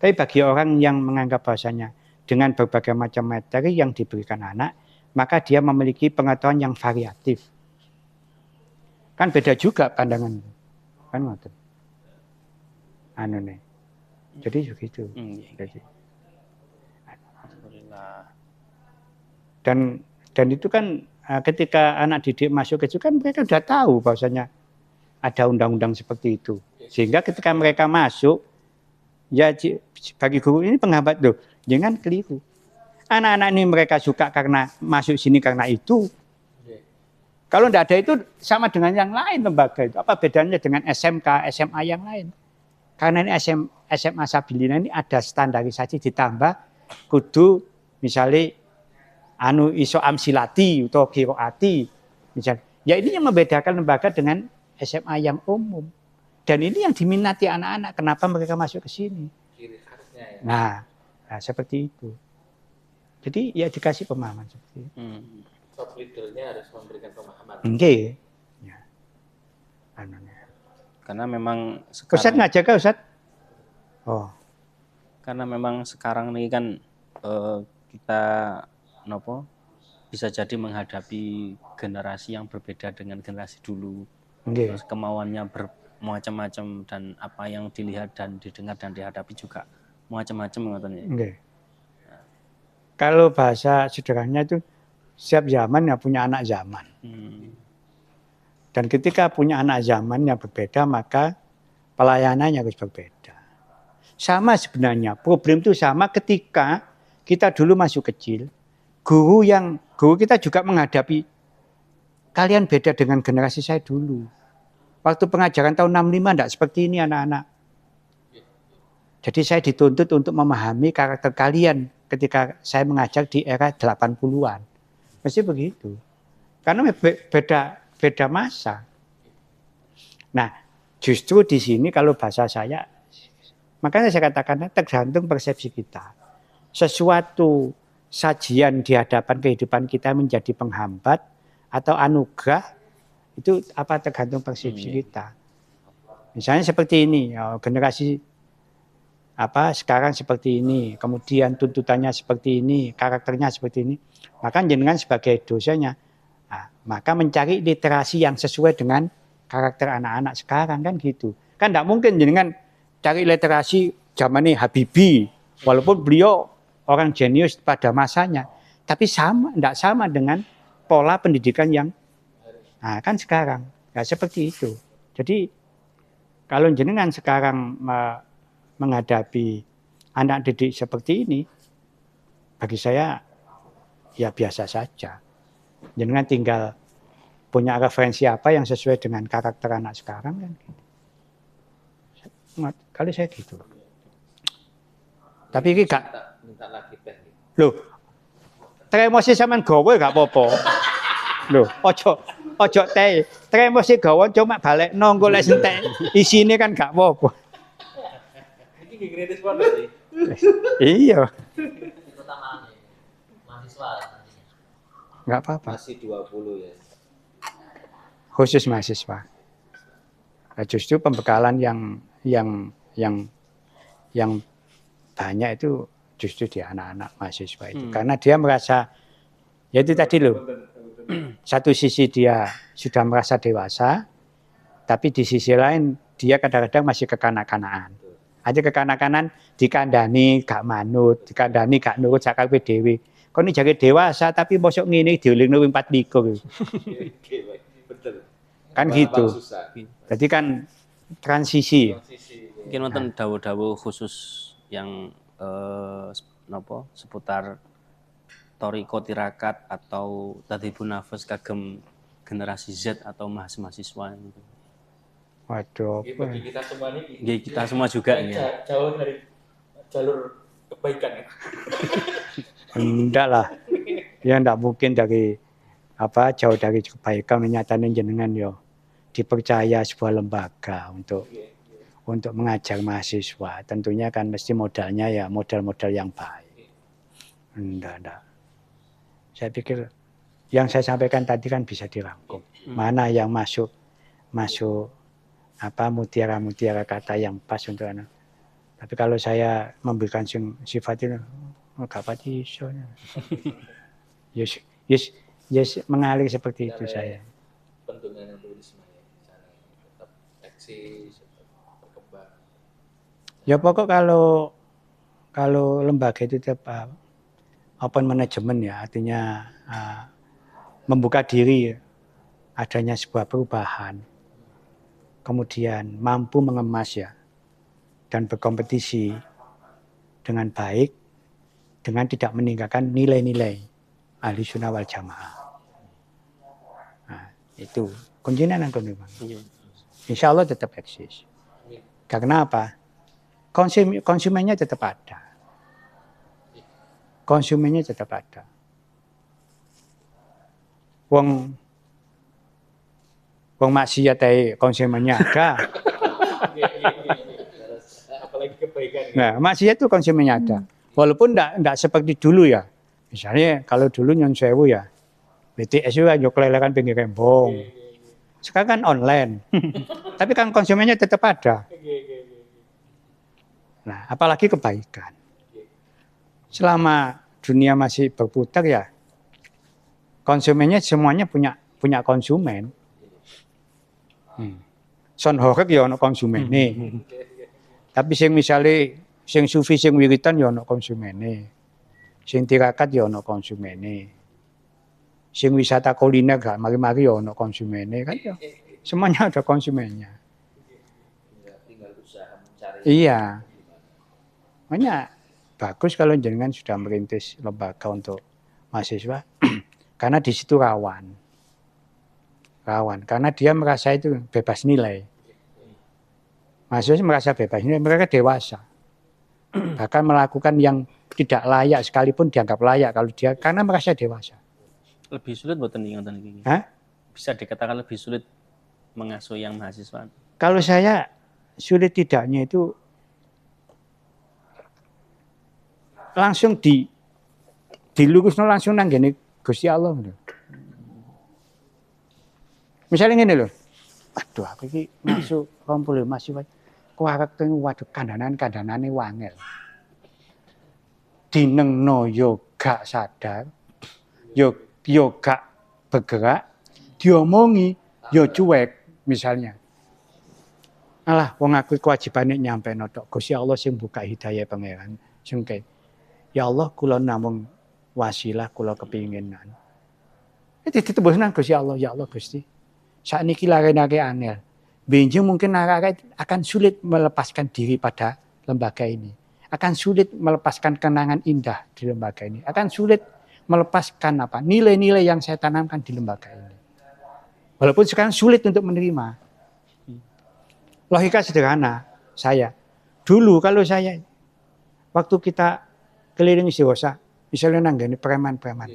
Tapi bagi orang yang menganggap bahwasanya dengan berbagai macam materi yang diberikan anak, maka dia memiliki pengetahuan yang variatif. Kan beda juga pandangan. Kan ngoten. Jadi begitu. Dan itu kan ketika anak didik masuk ke situ kan mereka sudah tahu bahwasanya ada undang-undang seperti itu. Sehingga ketika mereka masuk, ya bagi guru ini penghambat loh, jangan keliru. Anak-anak ini mereka suka karena masuk sini karena itu. Kalau tidak ada itu sama dengan yang lain lembaga itu. Apa bedanya dengan SMK, SMA yang lain? Karena ini SMA Sabilina ini ada standarisasi ditambah kudu misalnya iso amsilati atau kiroati Misal, ya ini yang membedakan lembaga dengan SMA yang umum. Dan ini yang diminati anak-anak. Kenapa mereka masuk ke sini? Ciri khasnya ya. Nah, seperti itu. Jadi ya dikasih pemahaman seperti itu. Top leadernya harus memberikan pemahaman. Oke. Ya. Karena memang Ustadz sekarang ngajak ke Ustadz? Oh, karena memang sekarang ini kan kita nopo bisa jadi menghadapi generasi yang berbeda dengan generasi dulu. oke. Terus kemauannya bermacam-macam dan apa yang dilihat dan didengar dan dihadapi juga macam-macam ngoten ya. Oke. Kalau bahasa sederhananya itu setiap zaman ya punya anak zaman. Dan ketika punya anak zaman yang berbeda, maka pelayanannya harus berbeda. Sama sebenarnya, problem itu sama ketika kita dulu masih kecil, guru kita juga menghadapi, kalian beda dengan generasi saya dulu. Waktu pengajaran tahun 65 enggak seperti ini anak-anak. Jadi saya dituntut untuk memahami karakter kalian ketika saya mengajar di era 80-an. Mesti begitu. Karena beda masa. Nah, justru di sini kalau bahasa saya, makanya saya katakan tergantung persepsi kita. Sesuatu sajian di hadapan kehidupan kita menjadi penghambat atau anugerah, itu apa tergantung persepsi kita. Misalnya seperti ini, generasi sekarang seperti ini, kemudian tuntutannya seperti ini, karakternya seperti ini, maka jenengan sebagai dosennya, maka mencari literasi yang sesuai dengan karakter anak-anak sekarang kan gitu. Kan tidak mungkin jenengan cari literasi zaman ini Habibie, walaupun beliau orang jenius pada masanya, tapi tidak sama dengan pola pendidikan yang kan sekarang. Ya seperti itu. Jadi kalau jenengan sekarang menghadapi anak didik seperti ini, bagi saya ya biasa saja. Jenengan tinggal punya referensi apa yang sesuai dengan karakter anak sekarang kan. Kali saya gitu. Tapi ini gak minta lagi teh. Loh. Tremosi sampean gawe gak apa-apa. Loh, ojo teh. Tremosi gawe cuma balik nonggo lek entek. Isine kan gak apa-apa. Ini gratis banget sih. Iya. Terutama mahasiswa nantinya. Enggak apa-apa. Masih 20 ya. Khusus mahasiswa. Nah, justru pembekalan yang banyak itu justru di anak-anak mahasiswa itu. Karena dia merasa, ya itu tadi loh, satu sisi dia sudah merasa dewasa, tapi di sisi lain dia kadang-kadang masih kekanak-kanakan. Aja kekanak-kanan dikandani gak manut, dikandani gak nurut sakarepe dhewe. Kon iki jare dewasa tapi mosok ngene diulingno 24. Betul. Kan gitu. Jadi kan transisi. Mungkin wonten dawuh-dawuh khusus yang seputar toriko tirakat atau tadhibun nafas kagem generasi Z atau mahasiswa gitu. Waduh. Bagi kita semua ini. Ya, kita semua juga ya. Jauh dari jalur kebaikan ya. Enggak lah. Ya enggak mungkin dari jauh dari kebaikan, menyatakan jenengan yo dipercaya sebuah lembaga untuk mengajar mahasiswa. Tentunya kan mesti modalnya ya modal-modal yang baik. Enggak. Saya pikir yang saya sampaikan tadi kan bisa dirangkum. Mana yang masuk mutiara-mutiara kata yang pas untuk anak. Tapi kalau saya memberikan sifat itu enggak pati iso. Yes, mengalir seperti itu saya. Bendungan yang tulisme ya, misalnya tetap eksis, tetap berkembang. Ya pokok kalau lembaga itu tetap open management ya, artinya membuka diri adanya sebuah perubahan, kemudian mampu mengemas ya dan berkompetisi dengan baik, dengan tidak meninggalkan nilai-nilai ahli sunnah wal jamaah. Itu kuncinya nang kono. Insya Allah tetap eksis. Karena apa? Konsumennya tetap ada. Konsumennya tetap ada. Wong Wong maksiat ae konsumennya ada. Apalagi kebaikan. Nah, maksiat itu konsumennya ada. Walaupun enggak seperti dulu ya. Misalnya kalau dulu Nyun Sewu ya, BTS itu aja kelelekan pinggir rembong. Sekarang kan online. Tapi kan konsumennya tetap ada. Nah, apalagi kebaikan. Selama dunia masih berputar ya, konsumennya semuanya punya konsumen. Son horeg ya ono konsumene. Tapi sing misale sing sufi sing wiritan ya ono konsumene. Sing tirakat ya ono konsumene. Sing wisata kuliner gak mari-mari ya ono konsumene kan ya. Semuanya ada konsumennya. Tinggal usaha mencari. Iya. Makanya bagus kalau jenengan sudah merintis lembaga untuk mahasiswa karena di situ rawan karena dia merasa itu bebas nilai. Mahasiswa merasa bebas nilai, mereka dewasa. Bahkan melakukan yang tidak layak sekalipun dianggap layak kalau dia karena merasa dewasa. Lebih sulit buatan ingatan gini. Hah? Bisa dikatakan lebih sulit mengasuh yang mahasiswa. Kalau saya sulit tidaknya itu langsung dilurusno langsung nang ngene Gusti Allah lho. Misalnya ngene lho. Aduh aku iki masuk 20 mahasiswa kuarek teng waduh kandanane wangel. Dinengno yo gak sadar. Yo gak bergerak, diomongi yo cuek misalnya. Alah wong aku kewajibane nyampe tok Gusti Allah sing buka hidayah pangeran. Sing ya Allah kula namung wasilah kula kepinginan. Itu ditebus nang Gusti Allah, ya Allah Gusti. Sakniki larenake angel. Benjing mungkin akan sulit melepaskan diri pada lembaga ini. Akan sulit melepaskan kenangan indah di lembaga ini. Akan sulit melepaskan nilai-nilai yang saya tanamkan di lembaga ini. Walaupun sekarang sulit untuk menerima. Logika sederhana saya. Dulu kalau saya waktu kita keliling istighosah, misalnya nanggani preman-preman.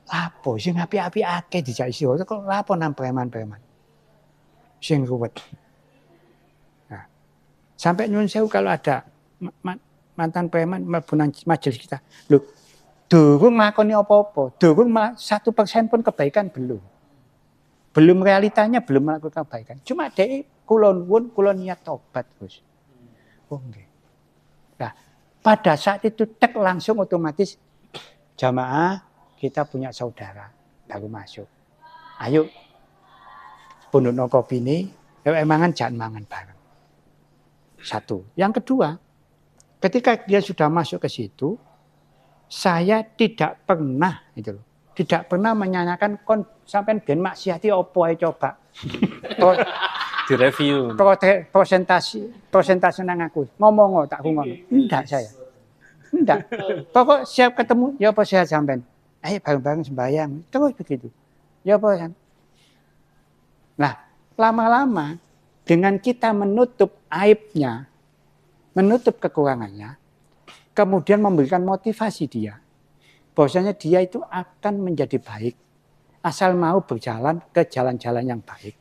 Lapo sing api-api akeh dijak istighosah kok lapo nang preman-preman. Sing ruwet. Nah, sampai nyuwun sewu kalau ada mantan preman mlebu majelis kita. Lho, durung nglakoni apa-apa, durung 1% pun kebaikan belum. Belum realitanya belum melakukan kebaikan. Cuma dhek kulon niat tobat, Gus. Oh nggih. Nah, pada saat itu tek langsung otomatis jamaah kita punya saudara baru masuk. Ayo pundukno kopi ini, emangan jangan mangan bareng. Satu. Yang kedua, ketika dia sudah masuk ke situ, saya tidak pernah gitu loh. Tidak pernah menyanyikan sampai ben maksiati opo ae coba. Di review. Presentasi nang aku. Ngomong tak ngono. Enggak saya. Enggak. Pokok siap ketemu ya apa sehat sampean. Ayo bareng-bareng sembahyang. Terus begitu. Ya apa. Nah, lama-lama dengan kita menutup aibnya, menutup kekurangannya, kemudian memberikan motivasi dia. Bahwasanya dia itu akan menjadi baik asal mau berjalan ke jalan-jalan yang baik.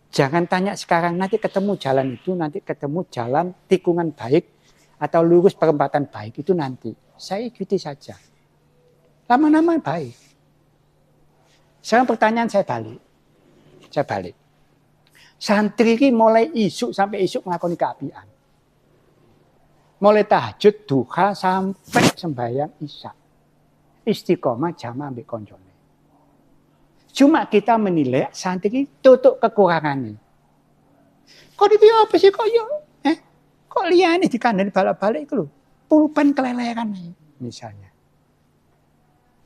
Jangan tanya sekarang, nanti ketemu jalan itu, nanti ketemu jalan tikungan baik atau lurus perempatan baik itu nanti. Saya ikuti saja. Lama-lama baik. Sekarang pertanyaan saya balik. Santri ini mulai isuk sampai isuk ngelakoni keapian. Mulai tahajud, duha sampai sembahyang isya. Istiqomah jamaah ambek koncone. Cuma kita menilai santri tutup kekurangannya. Kok di apa sih kok yo? Kok liyane dikandani balik-balik itu lho. Pulpen keleleran misalnya.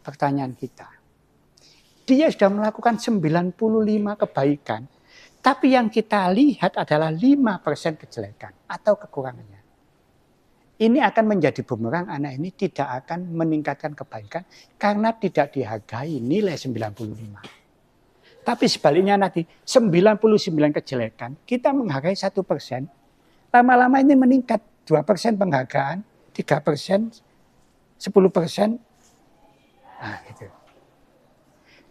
Pertanyaan kita. Dia sudah melakukan 95 kebaikan, tapi yang kita lihat adalah 5% kejelekan atau kekurangannya. Ini akan menjadi bumerang, anak ini tidak akan meningkatkan kebaikan karena tidak dihargai nilai 95. Tapi sebaliknya nanti 99 kejelekan, kita menghargai 1%. Lama-lama ini meningkat 2% penghargaan, 3%, 10%. Nah gitu.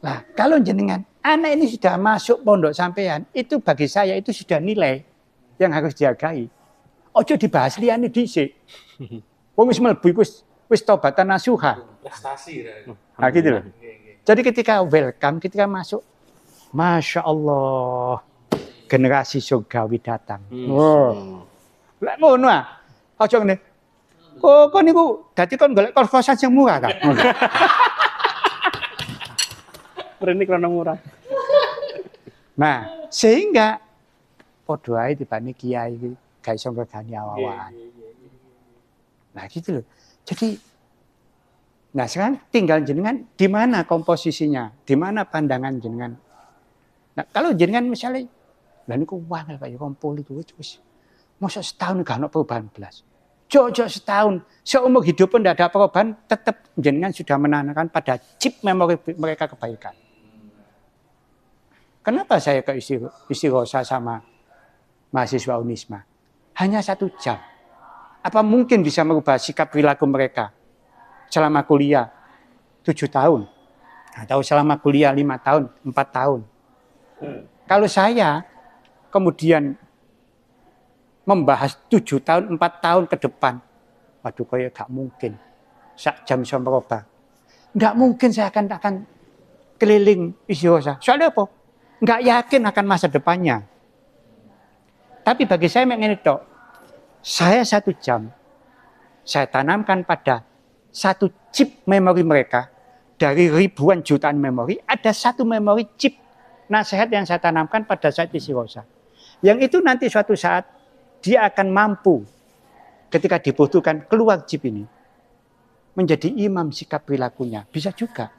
Nah kalau jenengan anak ini sudah masuk pondok sampean, itu bagi saya itu sudah nilai yang harus dihargai. Ojo dibahas liyane dhisik. Wong wis mlebu wis tobatan nasuha. Prestasi. Nah gitu loh. Jadi ketika welcome, ketika masuk, Masya Allah, generasi surgawi datang. Wow. Lah ngono ah. Ojo ngene. Kok niku dadi kon golek kos-kosan sing murah ta? Rene krono murah. Nah, sehingga padha ae tibane kiai iki gak iso ngregani awawan. Nah, gitu loh. Jadi nah sekarang tinggal jenengan di mana komposisinya, di mana pandangan jenengan. Nah, kalau jenengan misalnya lah niku wangel Pak ya kompol itu wis mosok setahun gak ono perubahan belas. Jojok setahun, seumur hidup pun tidak ada perubahan, tetap jenengan sudah menanamkan pada chip memori mereka kebaikan. Kenapa saya ke istighosa sama mahasiswa Unisma? Hanya 1 jam. Apa mungkin bisa merubah sikap perilaku mereka selama kuliah 7 tahun? Atau selama kuliah 5 tahun, 4 tahun? Kalau saya kemudian membahas 7 tahun, 4 tahun ke depan, waduh kayak gak mungkin. Sak jam bisa merubah. Nggak mungkin saya akan keliling istighosa. Soalnya apa? Nggak yakin akan masa depannya. Tapi bagi saya mengenai itu, saya 1 jam, saya tanamkan pada 1 chip memori mereka, dari ribuan jutaan memori, ada 1 memori chip nasihat yang saya tanamkan pada saat istighosa. Yang itu nanti suatu saat, dia akan mampu ketika dibutuhkan keluar chip ini, menjadi imam sikap perilakunya. Bisa juga.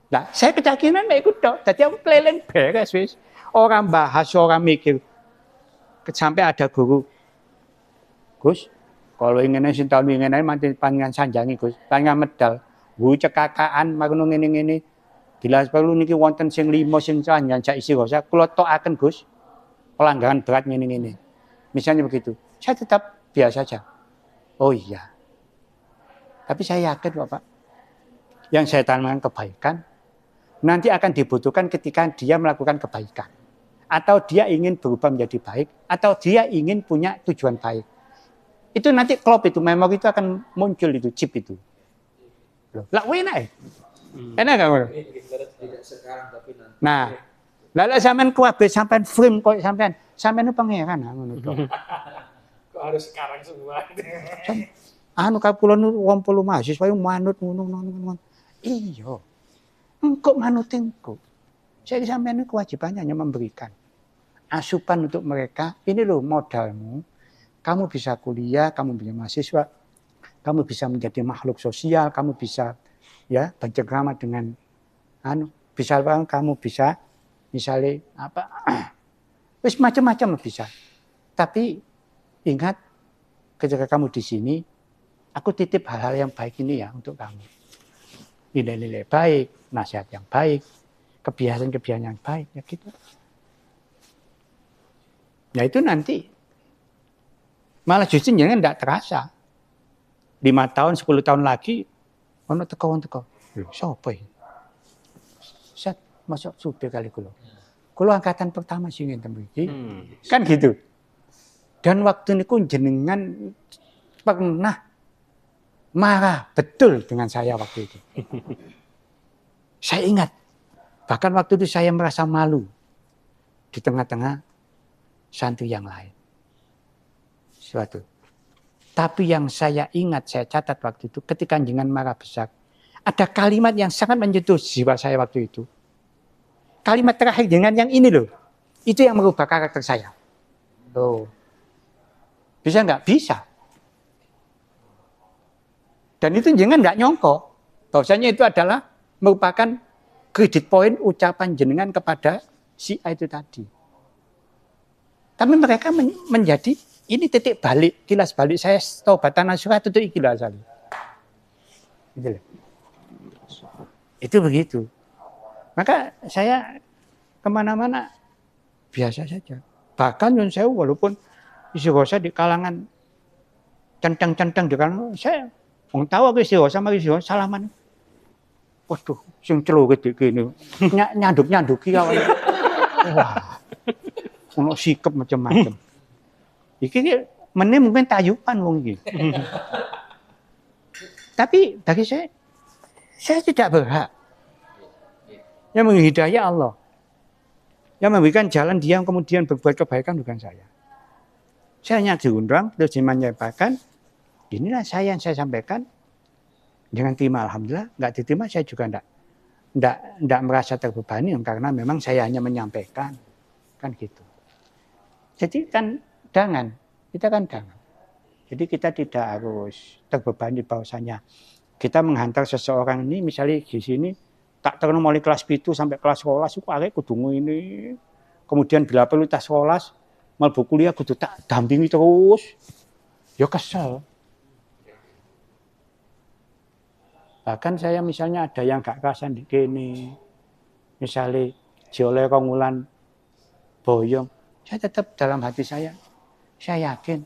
Nah, saya keyakinan mek ikut tok. Dadi aku keliling beres wis. Orang bahas, orang mikir. Sampai ada guru. Gus, kalau ingin sing tahun ingin mati panjenengan sanjangi Gus. Panjenengan medal. Wu cekakaan makono ngene-ngene. Bila perlu niki wonten sing 5 sing sanjan sak istighosa, kula tokaken Gus. Pelanggaran berat ngene-ngene. Misalnya begitu. Saya tetap biasa saja. Oh iya. Tapi saya yakin Bapak. Yang saya tanamkan kebaikan nanti akan dibutuhkan ketika dia melakukan kebaikan. Atau dia ingin berubah menjadi baik. Atau dia ingin punya tujuan baik. Itu nanti klop itu, memori itu akan muncul itu, chip itu. Lah enak ya? Enak gak? Tidak sekarang tapi nanti. Nah, lalu sampean kuwabe sampean frame kok sampean itu pangeran ngono to. Kok harus sekarang semua? Anu kula nu 20 mahasiswa manut ngono. Iya. Engkau manut engkau. Jadi sampean itu kewajibannya hanya memberikan asupan untuk mereka. Ini loh modalmu. Kamu bisa kuliah, kamu bisa mahasiswa, kamu bisa menjadi makhluk sosial, kamu bisa ya bercengkrama dengan bisa kamu bisa misalnya apa? Wis macam-macam bisa. Tapi ingat ketika kamu di sini, aku titip hal-hal yang baik ini ya untuk kamu. Nilai-nilai baik, nasihat yang baik, kebiasaan-kebiasaan yang baik, ya gitu. Ya itu nanti malah justru jangan tidak terasa. 5 tahun, 10 tahun lagi, ono teko. Sopo iki? Set masuk supir kali kula. Kula angkatan pertama sing ngenten mriki. Kan gitu. Dan waktu niku jenengan pernah marah betul dengan saya waktu itu. Saya ingat, bahkan waktu itu saya merasa malu di tengah-tengah santri yang lain. Suatu. Tapi yang saya ingat, saya catat waktu itu, ketika jenengan marah besar, ada kalimat yang sangat menyentuh jiwa saya waktu itu. Kalimat terakhir dengan yang ini loh, itu yang merubah karakter saya. Loh. Bisa nggak? Bisa. Dan itu jenengan nggak nyongko. Bahwasanya itu adalah merupakan kredit poin ucapan jenengan kepada si A itu tadi. Tapi mereka menjadi ini titik balik, kilas balik saya taubatan nasuha itu ikilah asali. Itu begitu. Maka saya kemana-mana biasa saja. Bahkan Yun Sewu walaupun istighosa di kalangan centang-centang di kalangan saya tahu aku istighosa sama istighosa salaman. Waduh, sing celo gede kene. Nyanduk-nyanduki awake. Wah. Ono sikep macam-macam. Iki meneh mungkin tayupan wong iki. Tapi bagi saya tidak berhak. Yang menghidayah Allah. Yang memberikan jalan dia yang kemudian berbuat kebaikan bukan saya. Saya hanya diundang, terus menyampaikan, inilah saya yang saya sampaikan. Dengan terima alhamdulillah, nggak diterima saya juga enggak merasa terbebani karena memang saya hanya menyampaikan. Kan gitu. Jadi kan kita kan jangan. Jadi kita tidak harus terbebani bahwasanya kita menghantar seseorang ini misalnya di sini tak terus mulai kelas 7 sampai kelas 11 itu arek kudu ini. Kemudian bila perlu tas 11 mlebu kuliah kudu tak dampingi terus. Ya kesel. Bahkan saya misalnya ada yang gak kerasan di kene. Misalnya jole kongulan boyong, saya tetap dalam hati saya yakin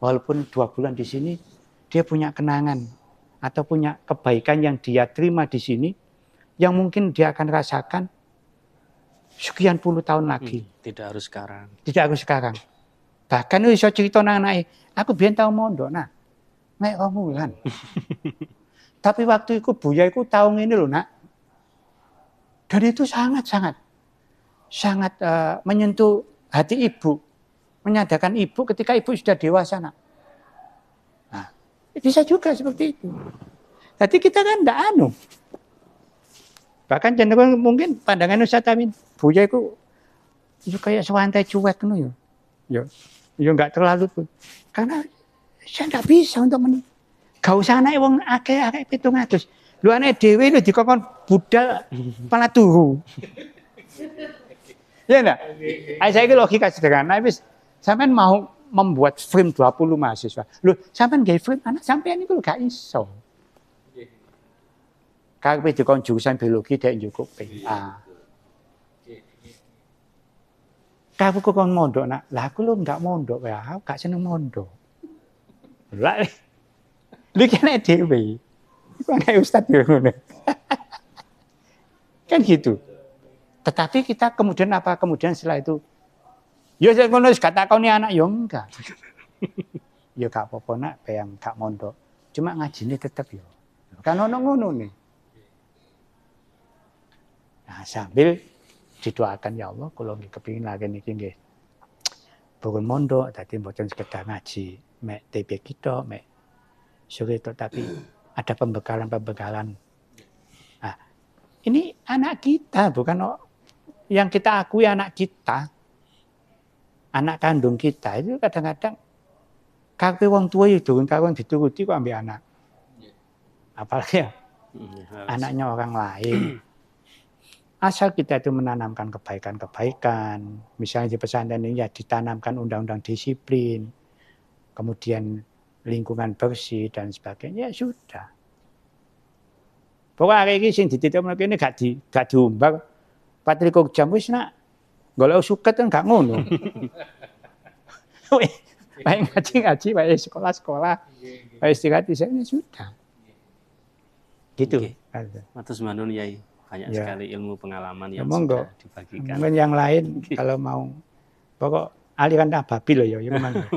walaupun 2 bulan di sini dia punya kenangan atau punya kebaikan yang dia terima di sini yang mungkin dia akan rasakan sekian puluh tahun lagi. Tidak harus sekarang. Tidak harus sekarang. Bahkan itu bisa cerita nang anake, aku biyen tau mondok nah. Nek omulan. Tapi waktu itu Buya itu tahu ini loh nak. Dan itu sangat menyentuh hati ibu. Menyadarkan ibu ketika ibu sudah dewasa nak. Nah, bisa juga seperti itu. Jadi kita kan tidak anu. Bahkan cenderung mungkin pandangan Ustaz Amin. Buya itu kayak sewantai cuek nu ya. Ya enggak terlalu pun. Karena saya enggak bisa untuk gak usah anake wong akeh 700. Lu anake dhewe lho dikongkon budal malah turu. Ya enggak? Saya ini logika sederhana wis sampean mau membuat frame 20 mahasiswa. Lho sampean gawe frame anak sampean iku gak iso. Karepe dikon jurusan biologi dek njuk PA. Kamu kok mondok nak? Lah aku lho ndak mondok ya, gak seneng mondok. Lah lu kena dhewe. Iku ana ustaz yo ngono. Kan gitu. Tetapi kita kemudian apa? Kemudian setelah itu ya ngono wis gak takoni anak yo enggak. Ya gak apa-apa nak bayang gak mondok. Cuma ngajine tetep yo. Kan ono ngono nih. Nah, sambil didoakan ya Allah kula nggih kepengin lagi niki nggih. Purun mondok dadi mboten sekedar ngaji, mek TP kita, mek sore itu tapi ada pembekalan. Nah, ini anak kita bukan yang kita akui anak kita. Anak kandung kita itu kadang-kadang karepe wong tuwa yo durung kawon dituruti kok ambek anak. Apalagi ya anaknya orang lain. Asal kita itu menanamkan kebaikan-kebaikan, misalnya di pesantren ini ya ditanamkan undang-undang disiplin, kemudian lingkungan bersih dan sebagainya, ya sudah. Pokoknya hari ini sing dititipno kene gak diumbar 24 jam wis nak. Golek suket kan gak ngono. Baik ngaji, baik sekolah, baik istirahat di sana sudah. Gitu. Matur nuwun Yai. Banyak ya. Sekali ilmu pengalaman yang sudah dibagikan. Mungkin yang lain kalau mau pokok aliran babi loh ya memang.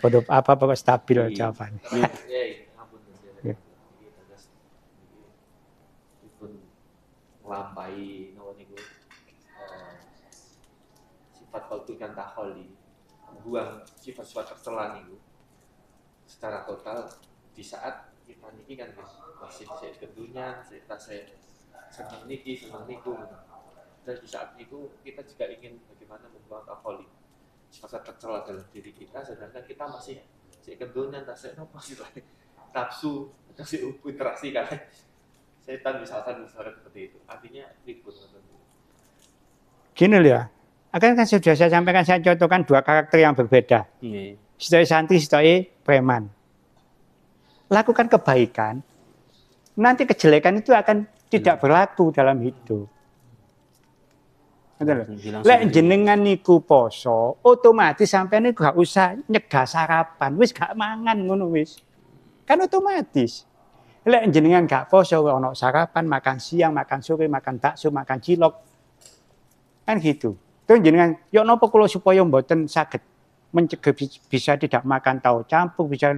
Bodoh apa pokok stabil jawabannya. Nglampahi napa niku sifat kultukan taholi, membuang sifat-sifat tercela niku secara total di saat kita niki kan masih saya kedunya, saya senang niki, senang niku. Dan di saat itu kita juga ingin bagaimana membuang taholi, sifat tercela dalam diri kita, sedangkan kita masih saya kedunya, saya masih nafsu, masih interaksi kan. Setan misalkan seperti itu, artinya ribut. Gini loh ya, akan kan sudah saya sampaikan, saya contohkan 2 karakter yang berbeda. Sitoe santri, sitoe preman. Lakukan kebaikan, nanti kejelekan itu akan tidak berlaku dalam hidup. Lek jenengan niku poso, otomatis sampeyan niku gak usah nyegah sarapan, wis gak mangan ngono wis. Kan otomatis. Lek jenengan gak poso ono sarapan, makan siang, makan sore, makan bakso, makan cilok. Kan gitu. Terus jenengan yo napa kula supaya mboten saged mencegah bisa tidak makan tahu campur bisa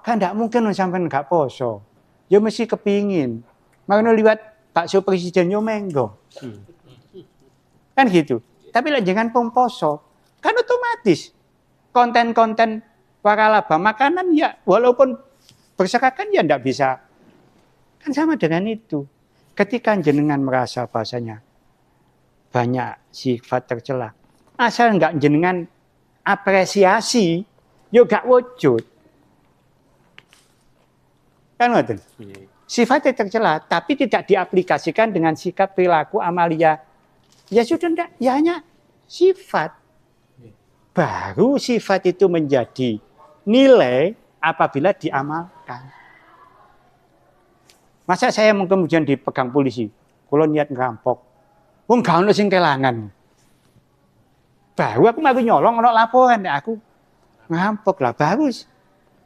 kan ndak mungkin sampean gak poso. Ya mesti kepingin. Makanya liwat bakso presiden yo menggo. Kan gitu. Tapi lek jangan pun poso, kan otomatis konten-konten waralaba makanan ya walaupun berserakan ya ndak bisa. Kan sama dengan itu. Ketika jenengan merasa bahasanya banyak sifat tercela, asal enggak jenengan apresiasi, yo gak wujud. Kan ngoten. Sifatnya tercela, tapi tidak diaplikasikan dengan sikap perilaku amalia. Ya sudah enggak, ya hanya sifat. Baru sifat itu menjadi nilai apabila diamalkan. Masa saya kemudian dipegang polisi, kalau niat ngerampok, wong gak ono sing kelangan. Baru aku mau nyolong ono laporan, aku ngerampok lah, baru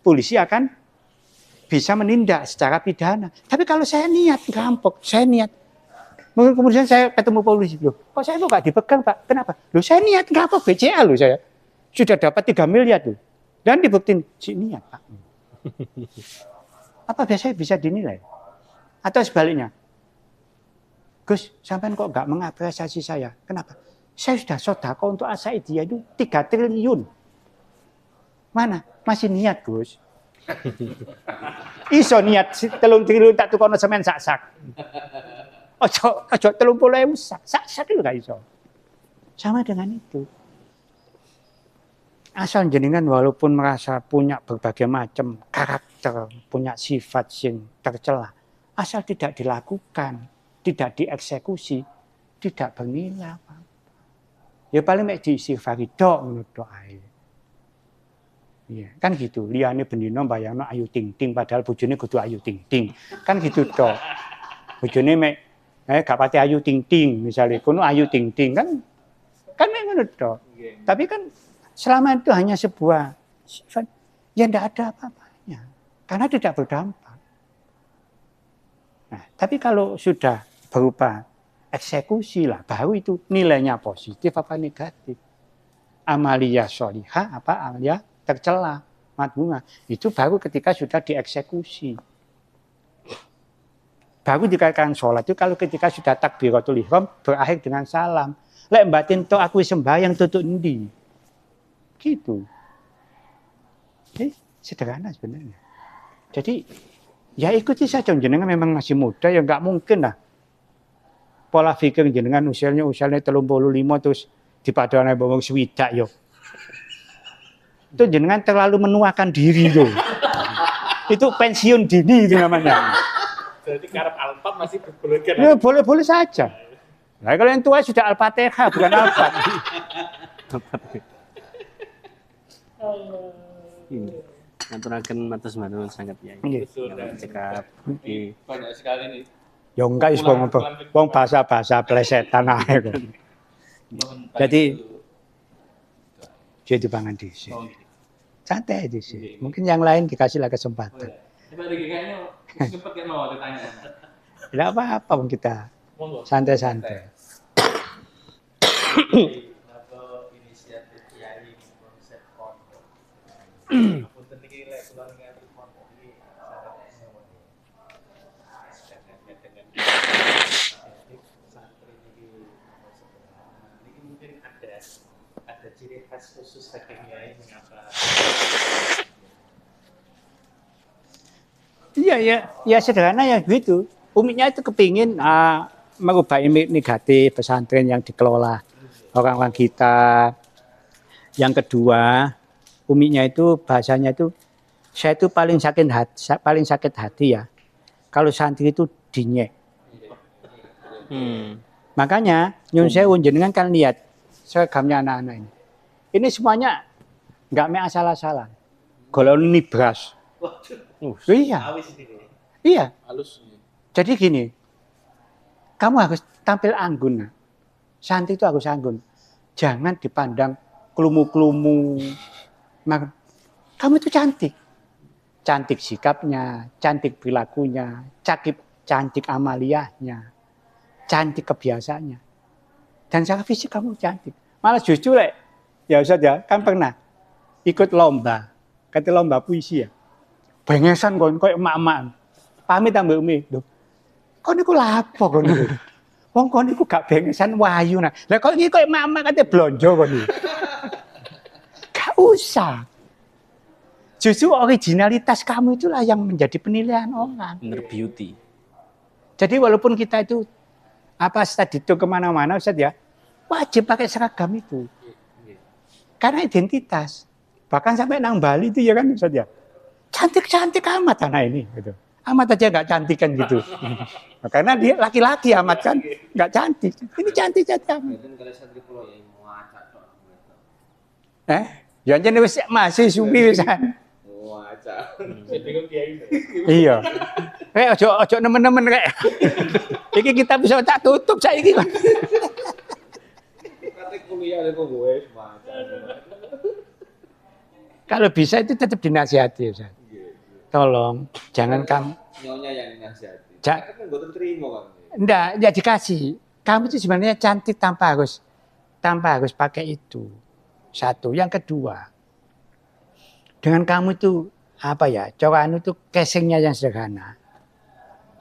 polisi akan bisa menindak secara pidana. Tapi kalau saya niat ngerampok, saya niat, mungkin kemudian saya ketemu polisi, loh, kok saya kok gak dipegang Pak? Kenapa? Loh saya niat ngerampok BCA loh saya, sudah dapat 3 miliar tuh, dan dibuktiin si niat Pak. Apa biasanya bisa dinilai? Atau sebaliknya, Gus, sampean kok nggak mengapresiasi saya? Kenapa? Saya sudah sodako untuk As-Saidiyah itu 3 triliun. Mana? Masih niat, Gus. Iso niat 3 triliun tak tukono semen sak-sak. Ojo 30.000 sak-sak itu gak iso. Sama dengan itu. Asal jenengan walaupun merasa punya berbagai macam karakter, punya sifat yang tercela, asal tidak dilakukan, tidak dieksekusi, tidak bernilai apa. Ya paling mek diistighfari tok ngono tok ae. Iya, kan gitu. Liyane bendina bayangno Ayu Ting Ting padahal bojone kudu Ayu Ting Ting. Kan gitu tok. Bojone mek gak pati Ayu Ting Ting misalnya kono Ayu Ting Ting kan mek ngono tok. Tapi kan selama itu hanya sebuah sifat yang tidak ada apa-apanya karena tidak berdampak. Nah, tapi kalau sudah berupa eksekusi lah, baru itu nilainya positif apa negatif. Amalia sholihah apa amalia tercela, madmunah. Itu baru ketika sudah dieksekusi. Baru dikatakan sholat itu kalau ketika sudah takbiratul ihram berakhir dengan salam. Lek batin to aku sembahyang tutuk endi. Gitu. Sederhana sebenarnya. Jadi ya ikuti saja, jenengan memang masih muda ya nggak mungkin lah. Pola pikir jenengan usianya 35 terus dipadane wong swidak yo. Itu jenengan terlalu menuakan diri loh. Itu pensiun dini itu namanya. Berarti karep Al-Fat masih boleh kan? Ya boleh-boleh saja. Nah kalau yang tua sudah Al-Fatihah bukan Al-Fat. Ngaturaken matur nuwun sanget ya. Cekap. Banyak sekali nih. Ya enggak wis wong bahasa-bahasa plesetan ae kok. Jadi jadi pangan dhisik. Santai dhisik. Mungkin yang lain dikasihlah kesempatan. Coba lagi kayaknya sempat kan mau ditanya. Tidak apa-apa pun kita santai-santai. Inisiatif kiai konsep pondok. Punten niki lek kula ningali pondok iki sangat semuanya. Dengan santri niki sederhana. Niki mungkin ada ciri khas khusus saking kiai mengapa. Iya ya sederhana ya begitu. Uminya itu kepingin merubah image negatif pesantren yang dikelola orang-orang kita. Yang kedua, uminya itu bahasanya itu saya itu paling sakit hati ya. Kalau santri itu dinyek. Makanya nyun sewu jenengan kan lihat seragamnya anak-anak ini. Ini semuanya nggak me asal-asalan. Golongan nibras. Iya. Iya. Halus. Jadi gini, kamu harus tampil anggun. Santri itu harus anggun. Jangan dipandang kelumu-kelumu. Kamu itu cantik. cantik sikapnya, cantik perilakunya, cantik amaliyahnya, cantik kebiasaannya. Dan secara fisik kamu cantik. Malah justru ya Ustaz ya, kan pernah ikut lomba, kata lomba puisi ya. Bengesan kon koyo emak-emak. Pamit ambek Umi, lho. Kon niku lapo kon niku? Wong kon niku gak bengesan wayu nah. Lah kok iki koyo emak-emak kate blonjo kon niku. Gak usah. Justru originalitas kamu itulah yang menjadi penilaian orang. Inner beauty. Jadi walaupun kita itu study tour kemana-mana Ustaz ya, wajib pakai seragam itu. Karena identitas. Bahkan sampai nang Bali itu ya kan Ustaz ya. Cantik-cantik amat anak ini gitu. Amat aja nggak cantik kan gitu. Karena dia laki-laki amat kan nggak cantik. Ini cantik-cantik amat. Ya jan wis masih suwi wisan. Iya. Ojo nemen-nemen rek. Iki kita bisa tak tutup saiki kan. Kalau bisa itu tetap dinasihati Ustaz. Tolong jangan kamu Nyonya yang dinasihati. Kan mboten trimo kan. Enggak, ya dikasih. Kamu itu sebenarnya cantik tanpa harus pakai itu. Satu, yang kedua. Dengan kamu itu cowok itu casingnya yang sederhana.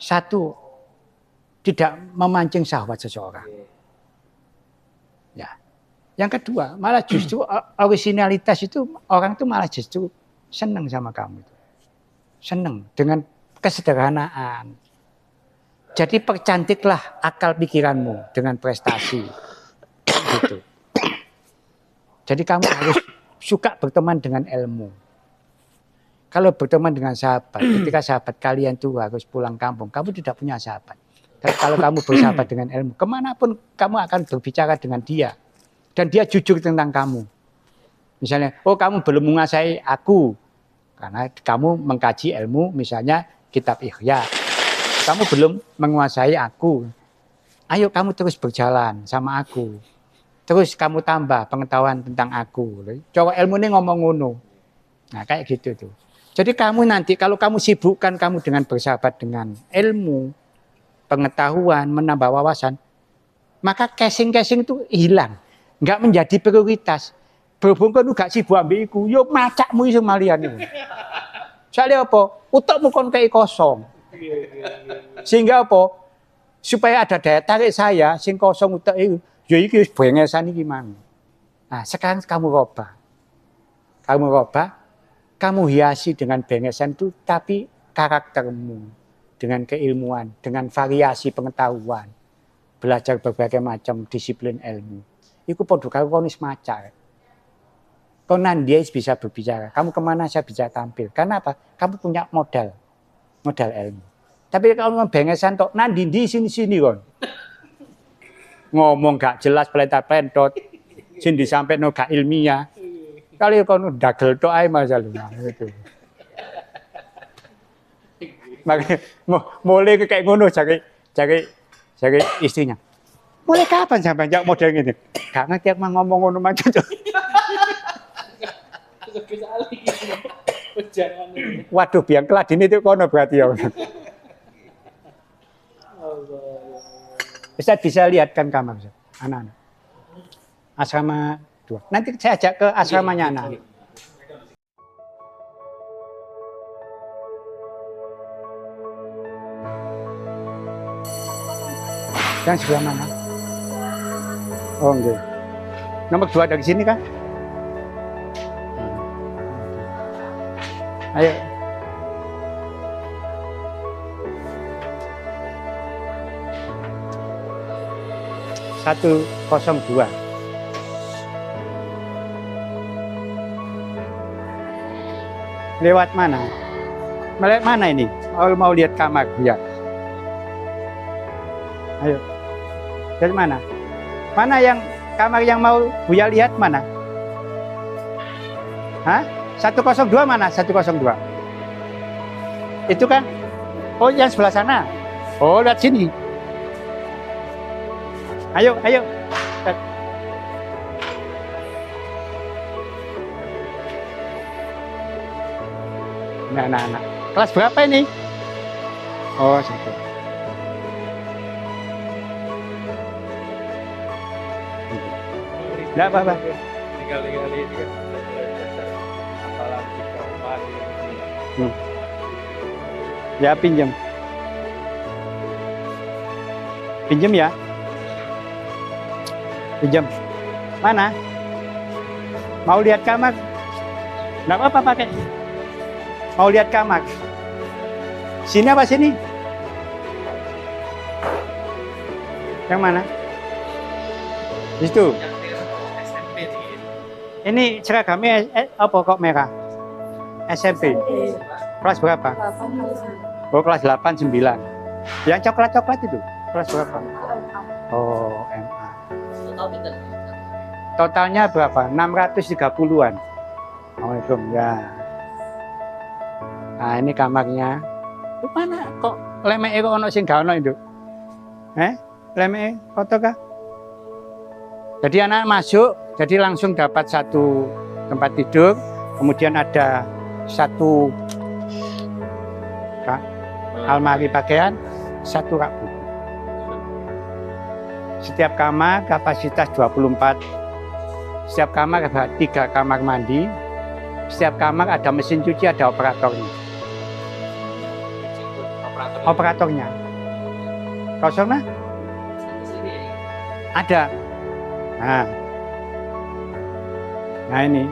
Satu, tidak memancing syahwat seseorang. Ya. Yang kedua, malah justru originalitas itu orang itu malah justru senang sama kamu itu. Senang dengan kesederhanaan. Jadi percantiklah akal pikiranmu dengan prestasi. Gitu. Jadi kamu harus suka berteman dengan ilmu. Kalau berteman dengan sahabat, ketika sahabat kalian tuh harus pulang kampung, kamu tidak punya sahabat. Tapi kalau kamu bersahabat dengan ilmu, kemanapun kamu akan berbicara dengan dia. Dan dia jujur tentang kamu. Misalnya, kamu belum menguasai aku. Karena kamu mengkaji ilmu, misalnya kitab Ihya. Kamu belum menguasai aku. Ayo kamu terus berjalan sama aku. Terus kamu tambah pengetahuan tentang aku. Cowok ilmu ini ngomong ngono. Nah kayak gitu tuh. Jadi kamu nanti kalau kamu sibukkan kamu dengan bersahabat dengan ilmu, pengetahuan, menambah wawasan, maka casing-casing itu hilang. Nggak menjadi prioritas. Berhubung kan gak sibuk ambil iku, yo macakmu iso malian iku. Soalnya apa? Utekmu kon kayak kosong. Sehingga apa? Supaya ada daya tarik saya sing kosong utek iku, yo iki wis bengesan iki mang. Nah, sekarang kamu rubah. Kamu hiasi dengan bengesan itu tapi karaktermu dengan keilmuan, dengan variasi pengetahuan. Belajar berbagai macam disiplin ilmu. Iku padha karo kon wis macak. Konan dia bisa berbicara. Kamu kemana saya bisa tampil. Karena apa? Kamu punya modal ilmu. Tapi kalau bengesan tok nandi di sini kon. Ngomong gak jelas pelentar-pelentot. Sing disampaikan gak ilmiah. Kali kon dagel tok ae masalah itu. Makanya mulai kayak ngono cari istrinya. Mulai kapan sampai jak model ngene? Gak ngerti aku ngomong ngono macam itu. Waduh, biang keladine itu kono berarti ya. Bisa lihat kan kamar anak-anak. Asrama 2. Nanti saya ajak ke asramanya anak. Yang sebelah mana? Oh enggak. Nomor 2 dari sini kan? Ayo. Satu 02. Lewat mana? Lewat mana ini? Mau lihat kamar ya? Ayo. Dari mana? Mana yang kamar yang mau Buya lihat mana? Hah? 102 mana? 102. Itu kan? Oh, yang sebelah sana. Oh, lihat sini. Ayo. Ini anak-anak. Kelas berapa ini? Oh, situ. Enggak apa-apa. Tinggal-tinggal ini kan hafalan 3, 4. Ya, pinjam. Pinjam ya. Pinjam. Mana? Mau lihat kamar? Enggak apa-apa pakai. Mau lihat kamar? Sini apa sini? Yang mana? Di situ. SMP nih. Ini seragamnya apa kok merah? SMP. Kelas berapa? Oh, kelas 8, 9. Yang coklat-coklat itu kelas berapa? Oh, MA. Totalnya berapa? 630-an. Assalamualaikum ya. Nah, ini kamarnya. Itu mana kok lemeke kok ono sing gak ono itu? Lemeke foto kah? Jadi anak masuk, jadi langsung dapat satu tempat tidur, kemudian ada satu almari pakaian, satu rak buku. Setiap kamar kapasitas 24. Setiap kamar ada 3 kamar mandi. Setiap kamar ada mesin cuci, ada operatornya. Operatornya. Kosong nah? Ada. Nah ini.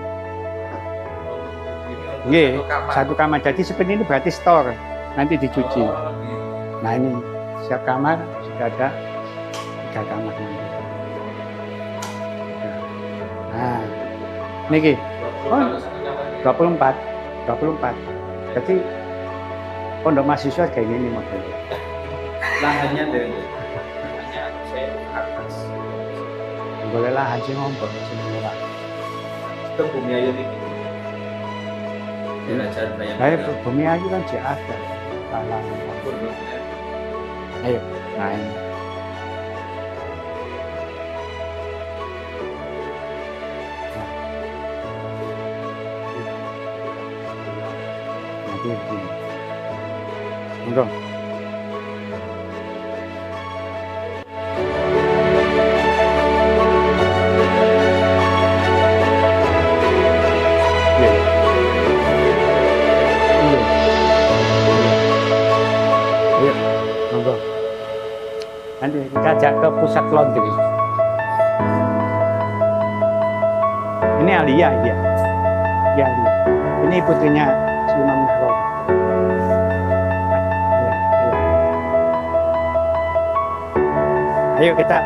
Nggih, satu kamar. Jadi seperti ini berarti store, nanti dicuci. Nah ini, setiap kamar sudah ada 3 kamar mandi. Nah, niki. Oh, 24. Jadi pondok mahasiswa kayak gini modelnya. Lahannya dari saya atas. Boleh lahan sih ngompol sini murah. Itu Bumi Ayu ini. Jalan banyak. Nah, Bumi Ayu kan dia ada. Lahan. Ayo, nah ini. Nanti begini. Enggak. Nanti kita ajak ke pusat laundry. Ini Alia, iya. Iya, Alia. Ini putrinya si Imam Nahrawi. Iya, iya. Ayo kita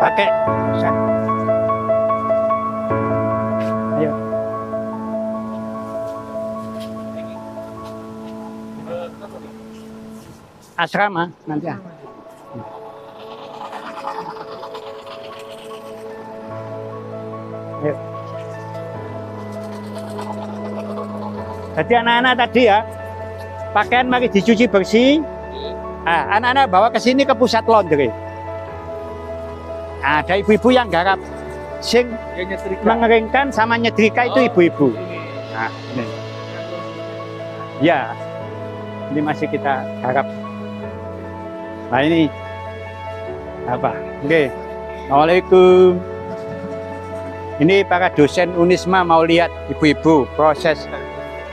pakai pusat. Ayo. Asrama nanti ya. Ayo. Jadi anak-anak tadi ya, pakaian mari dicuci bersih. Nah, anak-anak bawa ke sini ke pusat laundry. Nah, ada ibu-ibu yang garap, sing mengeringkan sama nyetrika itu ibu-ibu. Nah, ini. Ya, ini masih kita garap. Nah ini apa? Oke, Assalamualaikum. Ini para dosen Unisma mau lihat ibu-ibu proses.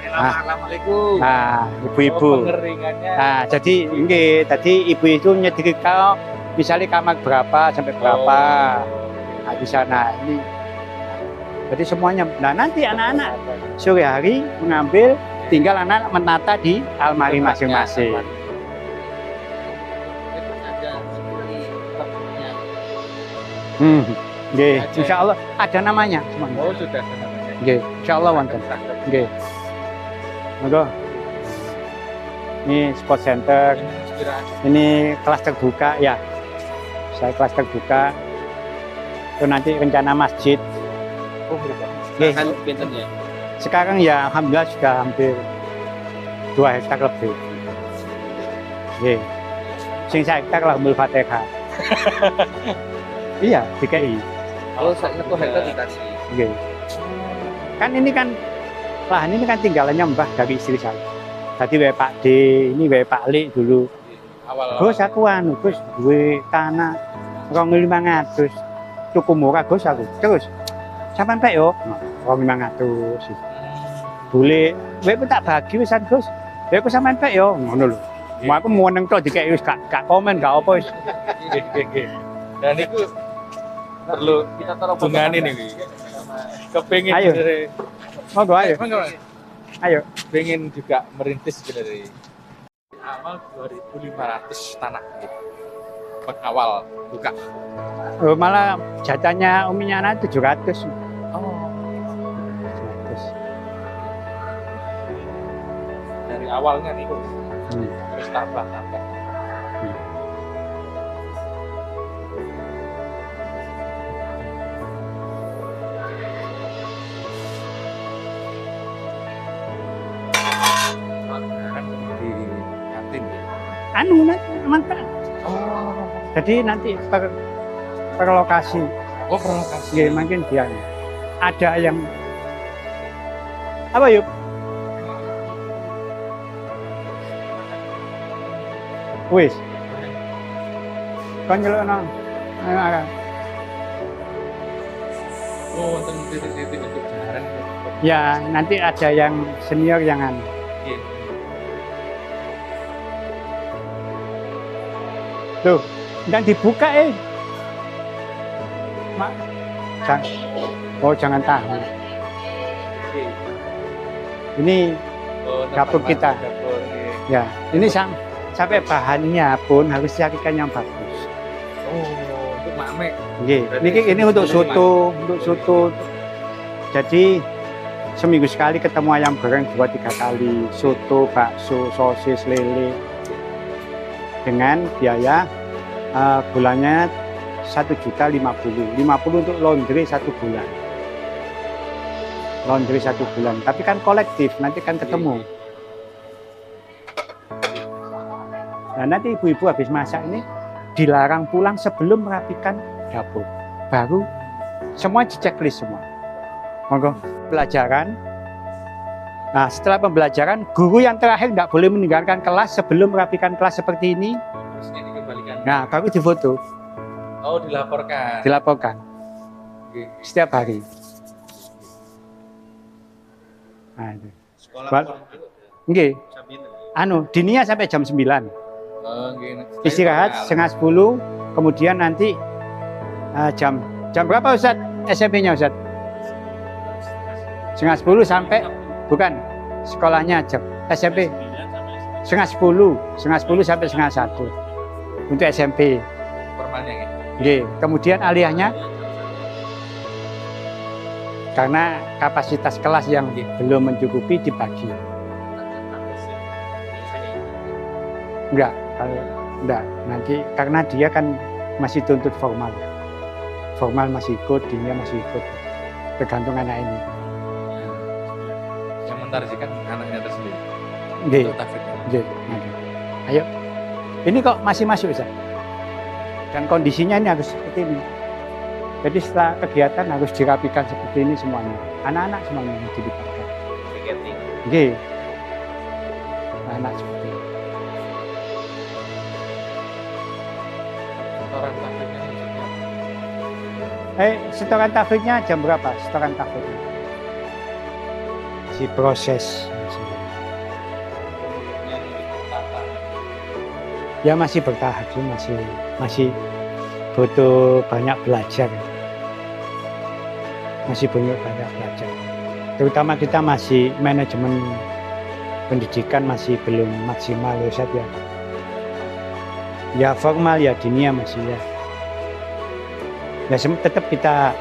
Assalamualaikum. Nah, ibu-ibu. Nah, jadi ini tadi ibu itu nyetrika misalnya kamar berapa sampai berapa. Nah, di sana ini. Jadi semuanya. Nah, nanti anak-anak sore hari mengambil, tinggal anak menata di almari masing-masing. Nggih, insya Allah ada namanya semuanya. Oh, sudah ada namanya. Nggih, insya Allah wonten. Nggih. Monggo. Ini sport center. Ini kelas terbuka ya. Saya kelas terbuka. Itu nanti rencana masjid. Oh, berapa? Nggih. Kan pinternya. Sekarang ya alhamdulillah sudah hampir 2 hektar lebih. Nggih. Sing 1 hektar lah mul Fatihah. Iya, DKI. Kalau 1 hektar dikasih. Oke. Kan ini kan lahan ini kan tinggalannya Mbah dari istri saya. Tadi wae Pak D, ini wae Pak Lik dulu. Awal. Gus aku anu, Gus duwe tanah 2.500. Tuku murah Gus aku. Terus sampean pek yo 2.500. Boleh, wae ku tak bagi wisan Gus. Wae ku sampean pek yo ngono lho. Mau aku meneng tok dikek wis gak komen gak apa wis. Dan itu perlu kita taruh dungane nih. Kepengin Ayo. dari Monggo ayo. Ayo. pengen juga merintis dari awal 2.500 tanah gitu. Awal buka. Oh, malah jatahnya uminya anak 700. Oh, 700. dari awalnya nih Gus. Hmm. Terus tambah. Kan di kantin. Anu nanti mantap. Oh, Jadi nanti per lokasi. oh provokasi. Nggih, mungkin dia ada yang apa yuk? Wis. Kon nyelukno. Ayo. Oh, wonten titik-titik untuk jalan. Ya, nanti ada yang senior yang anu. Iya. Tuh, dan dibuka Mak. Jangan tahu. Ini Oh, dapur tempat kita. Dapur, iya. ya, ini sampai bahannya pun harus carikan yang bagus. Oh, untuk makme. Nggih, Berarti ini untuk ini soto. Jadi seminggu sekali ketemu ayam goreng 2-3 kali, soto, bakso, sosis, lele. Dengan biaya bulannya 1.050.000. 50 untuk laundry 1 bulan. Laundry 1 bulan. Tapi kan kolektif, nanti kan ketemu. Nah, nanti ibu-ibu habis masak ini dilarang pulang sebelum merapikan dapur. Baru semua diceklis semua. Monggo pelajaran. Nah, setelah pembelajaran, guru yang terakhir tidak boleh meninggalkan kelas sebelum merapikan kelas seperti ini. Terusnya dikembalikan. Nah, baru difoto, Oh, dilaporkan. dilaporkan Oke. setiap hari. Nah, itu. Sekolah Bal- Nggih, anu dininya sampai jam 9. Oh, gini. Istirahat setengah 10, kemudian nanti jam berapa Ustaz? SMP-nya Ustaz? Setengah 10 sampai bukan sekolahnya jam SMP setengah 10 sampai setengah 1 untuk SMP. Permannya ya. Nggih, kemudian aliyahnya karena kapasitas kelas yang belum mencukupi dibagi. Enggak, nanti karena dia kan masih tuntut formal. Formal masih ikut, dinia masih ikut. Tergantung anak ini. Yang mentarjikan anaknya tersendiri. Nggih, Untuk tafidnya. nggih, nanti. Ayo. Ini kok masih masuk, Ustaz? Dan kondisinya ini harus seperti ini. Jadi setelah kegiatan harus dirapikan seperti ini semuanya. Anak-anak semuanya yang dilibatkan. Nggih. Anak seperti ini. Setoran tafidnya ini maksudnya. Setoran tafidnya jam berapa? Setoran tafidnya. Si proses. Yang ditata. Ya masih bertahap sih, masih butuh banyak belajar. Masih banyak belajar. Terutama kita masih manajemen pendidikan masih belum maksimal ya Ustaz ya. Ya formal ya dinia masih ya. Ya tetap kita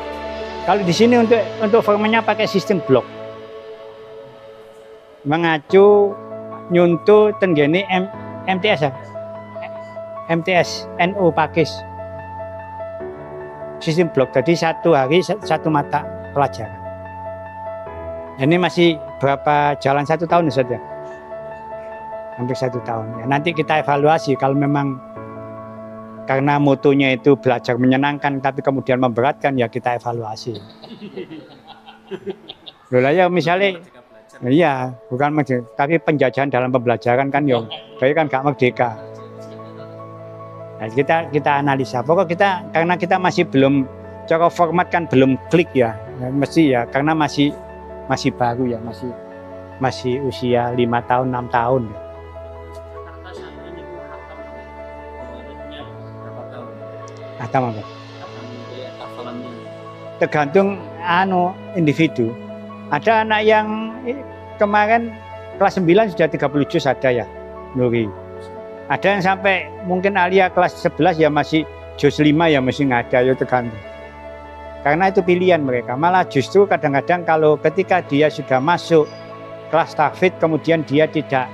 kalau di sini untuk formalnya pakai sistem blok. Mengacu nyuntuh tenggene MTS ya. MTS NU Pakis. Sistem blok, jadi satu hari satu mata pelajaran. Ini masih berapa jalan 1 tahun Ustaz ya? Hampir 1 tahun. Ya, nanti kita evaluasi kalau memang karena motonya itu belajar menyenangkan tapi kemudian memberatkan ya kita evaluasi. Loh lah ya misalnya Iya, bukan merdeka, tapi penjajahan dalam pembelajaran kan yo, berarti kan gak merdeka. Nah, kita analisa. Pokok kita karena kita masih belum cara format kan belum klik ya, mesti ya karena masih baru ya, masih usia 5 tahun 6 tahun. Hatam apa? Tergantung individu. Ada anak yang kemarin kelas 9 sudah 30 juz ada ya, Nuri. Ada yang sampai mungkin Alia kelas 11 ya masih juz 5 ya masih nggak ada, ya tergantung. Karena itu pilihan mereka. Malah justru kadang-kadang kalau ketika dia sudah masuk kelas tahfidz kemudian dia tidak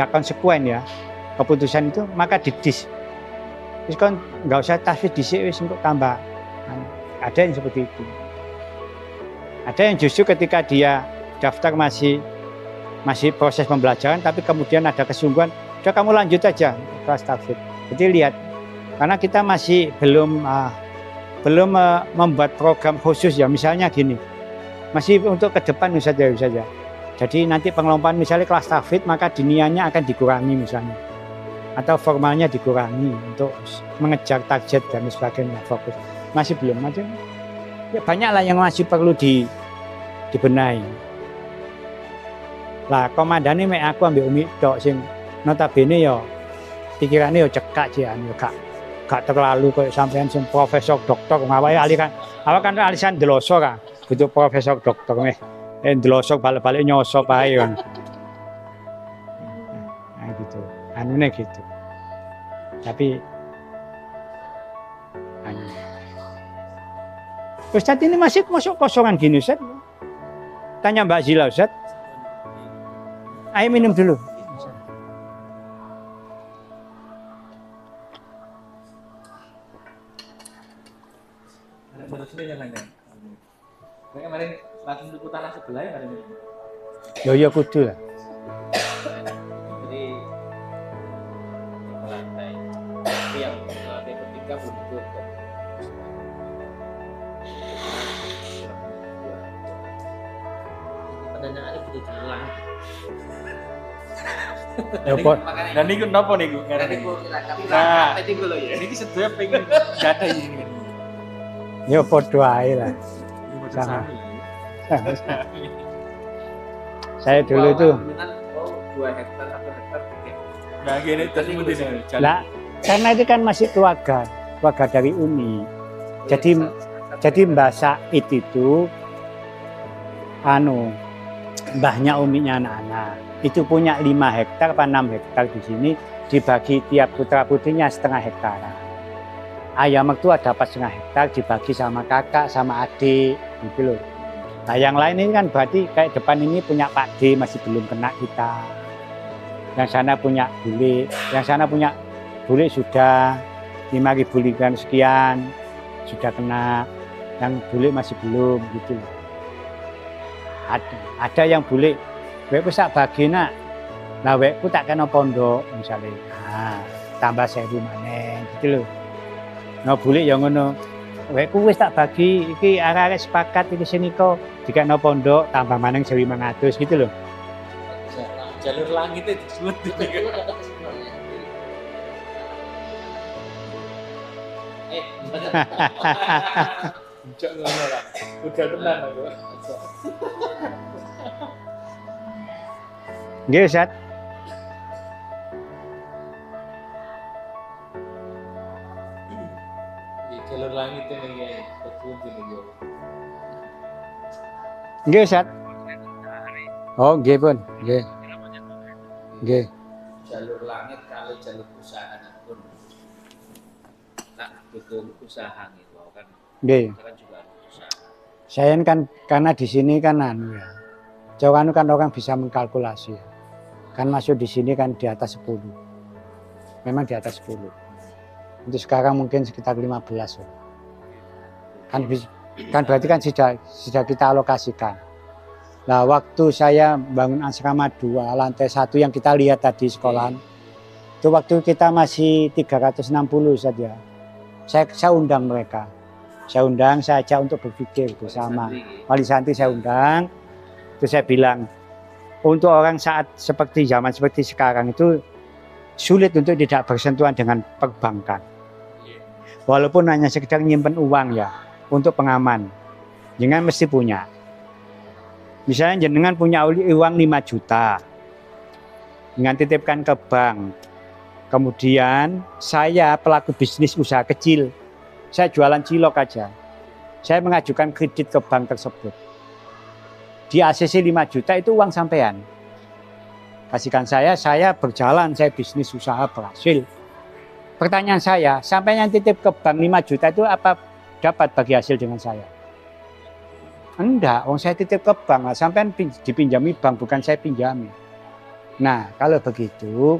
konsekuen ya keputusan itu, maka didis. Terus kan nggak usah tahfidz disik wis untuk tambah. Ada yang seperti itu. Ada yang justru ketika dia daftar masih proses pembelajaran, tapi kemudian ada kesungguhan, udah kamu lanjut aja kelas tahfidz. Jadi lihat, karena kita masih belum membuat program khusus ya, misalnya gini, masih untuk ke depan saja. Jadi nanti pengelompokan misalnya kelas tahfidz, maka diniannya akan dikurangi misalnya, atau formalnya dikurangi untuk mengejar target dan sebagainya, fokus. Masih belum macam ya, banyaklah yang masih perlu dibenahi. Lah komandane mek aku ambek Umi tok sing notabene ya pikirannya ya cekak jian ya gak terlalu kayak sampean sing profesor doktor ngawae aliran awak kan alisan deloso kan butuh profesor doktor meh deloso balik-balik nyosop ae kan. Nah gitu. Anune gitu. Tapi Ustaz ini masih masuk kosongan gini Ustaz. Tanya Mbak Zila Ustaz. Ayo minum dulu. Kemarin langsung di tanah sebelah ya kemarin. Ya kudu lah. Jadi lantai. Tapi yang lantai ketiga belum tutup. Pendanaan itu diulang. Ya pot. Dan niku napa niku? Nah, itu lho ya. Niki sedaya pengen gada ini. Ya podo ae lah. Sama. Saya dulu itu. 2 hektar 1 hektar. Nah, gini terus mesti jalan. Lah, karena itu kan masih keluarga dari Umi. Jadi Mbak Said itu mbahnya uminya anak-anak itu punya 5 hektar apa 6 hektar di sini, dibagi tiap putra putrinya setengah hektar. Ayah mertua dapat setengah hektar dibagi sama kakak sama adik gitu loh. Nah yang lain ini kan berarti kayak depan ini punya Pak D masih belum kena kita, yang sana punya bule, yang sana punya bule sudah 5.000 liter sekian sudah kena, yang bule masih belum gitu loh. Ada yang bule, wekku sak bagi nak, nah wekku tak kena pondok misalnya, nah, tambah 1.000 maneh gitu loh. Nah bule yang ngono, wekku wis tak bagi, iki arek-arek sepakat iki sini kok, jika no pondok tambah maneh 1.500 gitu loh. Jalur langit itu disebut. Cok ngono lah. Udah tenan aku. Nggih, Ustaz. Di jalur langit ini ya, betul ini yo. Nggih, Ustaz. Oh, nggih pun. Nggih. Nggih. Jalur langit kali jalur usaha pun. Nah, betul usaha gitu kan. Nggih. Kan juga usaha. Saya kan karena di sini kan ya. Jawa kan orang bisa mengkalkulasi. Kan masuk di sini kan di atas 10. Memang di atas 10. Untuk sekarang mungkin sekitar 15. Ya. Kan berarti kan sudah kita alokasikan. Nah, waktu saya bangun asrama 2 lantai 1 yang kita lihat tadi sekolahan, itu waktu kita masih 360 saja. Saya undang mereka. Saya ajak untuk berpikir bersama. Wali santri saya undang. Terus saya bilang, untuk orang saat seperti zaman seperti sekarang itu sulit untuk tidak bersentuhan dengan perbankan. Walaupun hanya sekedar nyimpen uang ya, untuk pengaman. Jangan mesti punya. Misalnya jenengan punya uang 5 juta, dengan titipkan ke bank. Kemudian saya pelaku bisnis usaha kecil, saya jualan cilok aja. Saya mengajukan kredit ke bank tersebut. Di ACC 5 juta itu uang sampean. Kasihkan saya berjalan, saya bisnis usaha berhasil. Pertanyaan saya, sampai yang titip ke bank 5 juta itu apa dapat bagi hasil dengan saya? Enggak, saya titip ke bank, sampai dipinjami bank, bukan saya pinjami. Nah, kalau begitu,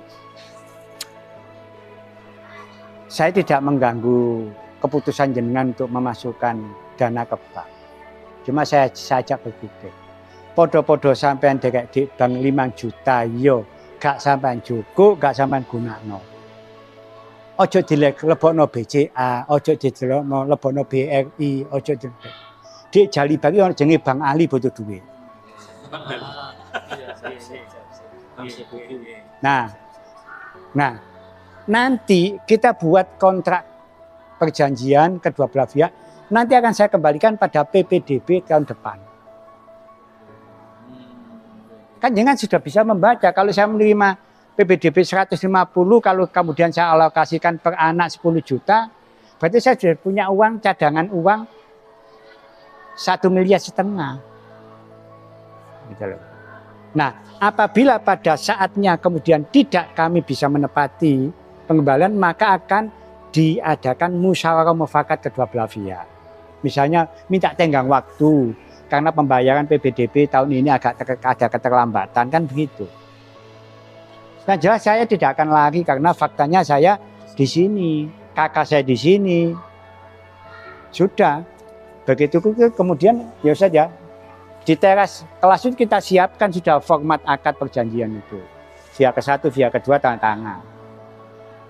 saya tidak mengganggu keputusan jenengan untuk memasukkan dana ke bank. Cuma saya ajak berpikir, podo-podo sampean dekek di bank 5 juta, yo gak sampean cukup, gak sampean gunakno. Ojo dilebokno BCA, ojo dilebokno BRI, ojo di jali bagi orang jenenge Bank Ali butuh duit. Nah, nanti kita buat kontrak perjanjian kedua belah pihak. Nanti akan saya kembalikan pada PPDB tahun depan. Kan jangan sudah bisa membaca. Kalau saya menerima PPDB 150, kalau kemudian saya alokasikan per anak 10 juta, berarti saya sudah punya uang, cadangan uang 1,5 miliar. Gitu loh. Nah, apabila pada saatnya kemudian tidak kami bisa menepati pengembalian, maka akan diadakan musyawarah mufakat kedua belah pihak. Misalnya minta tenggang waktu karena pembayaran PPDB tahun ini ada keterlambatan, kan begitu. Nah, jelas saya tidak akan lari karena faktanya saya di sini, kakak saya di sini. Sudah. Begitu kemudian ya saja di teras kelas itu kita siapkan sudah format akad perjanjian itu. Via ke-1, via ke-2 tanda tangan.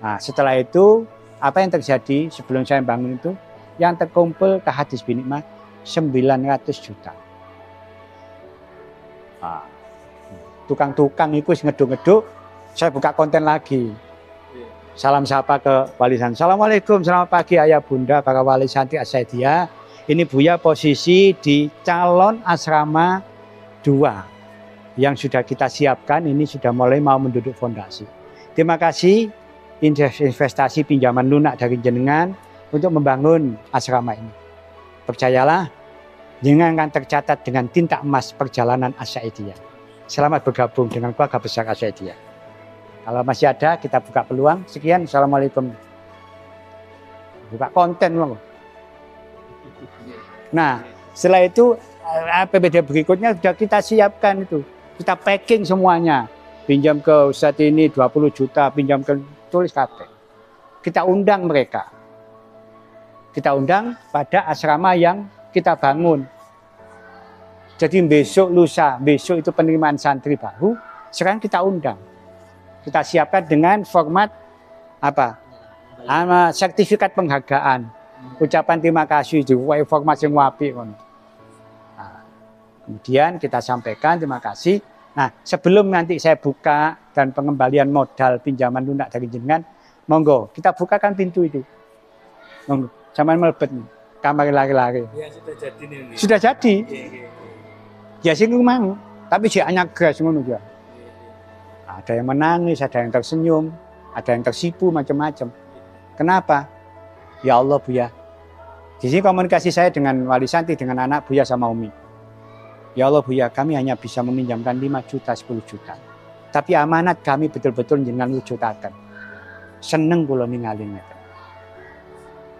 Nah, setelah itu apa yang terjadi sebelum saya bangun itu yang terkumpul ke hadis binikmah 900 juta. Nah, tukang-tukang itu ngeduk-ngeduk, saya buka konten lagi. Salam sapa ke wali santri. Assalamualaikum, selamat pagi ayah bunda para wali santri As-Saidiyah. Ini Buya posisi di calon asrama 2 yang sudah kita siapkan, ini sudah mulai mau menduduk fondasi. Terima kasih investasi pinjaman lunak dari jenengan untuk membangun asrama ini. Percayalah, jenengan akan tercatat dengan tinta emas perjalanan As-Saidiyah. Selamat bergabung dengan keluarga besar As-Saidiyah. Kalau masih ada, kita buka peluang. Sekian, Assalamualaikum. Buka konten loh. Nah, setelah itu APBD berikutnya sudah kita siapkan itu. Kita packing semuanya. Pinjam ke Ustadz ini 20 juta, pinjam ke tulis KP. Kita undang mereka. Kita undang pada asrama yang kita bangun. Jadi besok lusa, besok itu penerimaan santri baru, sekarang kita undang. Kita siapkan dengan format apa? Sertifikat penghargaan. Ucapan terima kasih juga informasi yang wapi. Nah, kemudian kita sampaikan terima kasih. Nah, sebelum nanti saya buka dan pengembalian modal pinjaman lunak dari jenengan, monggo kita bukakan pintu itu. Monggo, sampean melebet kamar lari-lari. Ya, sudah jadi nih. Sudah jadi. Ya sing mang, tapi sih hanya gas ngono ya. Ada yang menangis, ada yang tersenyum, ada yang tersipu macam-macam. Kenapa? Ya Allah Buya, di sini komunikasi saya dengan wali santri, dengan anak Buya sama Umi. Ya Allah Buya, kami hanya bisa meminjamkan 5 juta, 10 juta. Tapi amanat kami betul-betul jangan wujudaken. Seneng kula ningalin.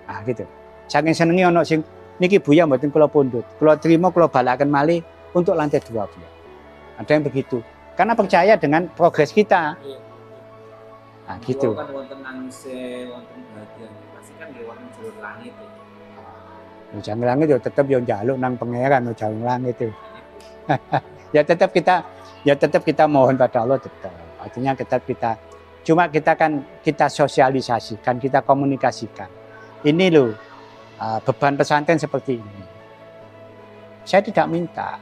Ah gitu. Saking senenge ana sing niki Buya mboten kula pundhut. Kula trima kula balaken malih untuk lantai 2 Buya. Ada yang begitu. Karena percaya dengan progres kita. Nah gitu. Kan wonten nangise, wonten bahagia. Kan lewat jalur langit ya. Jalur langit ya tetap yang jaluk nang pangeran jalur langit itu. ya tetap kita mohon pada Allah tetap. Artinya cuma kita sosialisasikan, kita komunikasikan. Ini loh beban pesantren seperti ini. Saya tidak minta.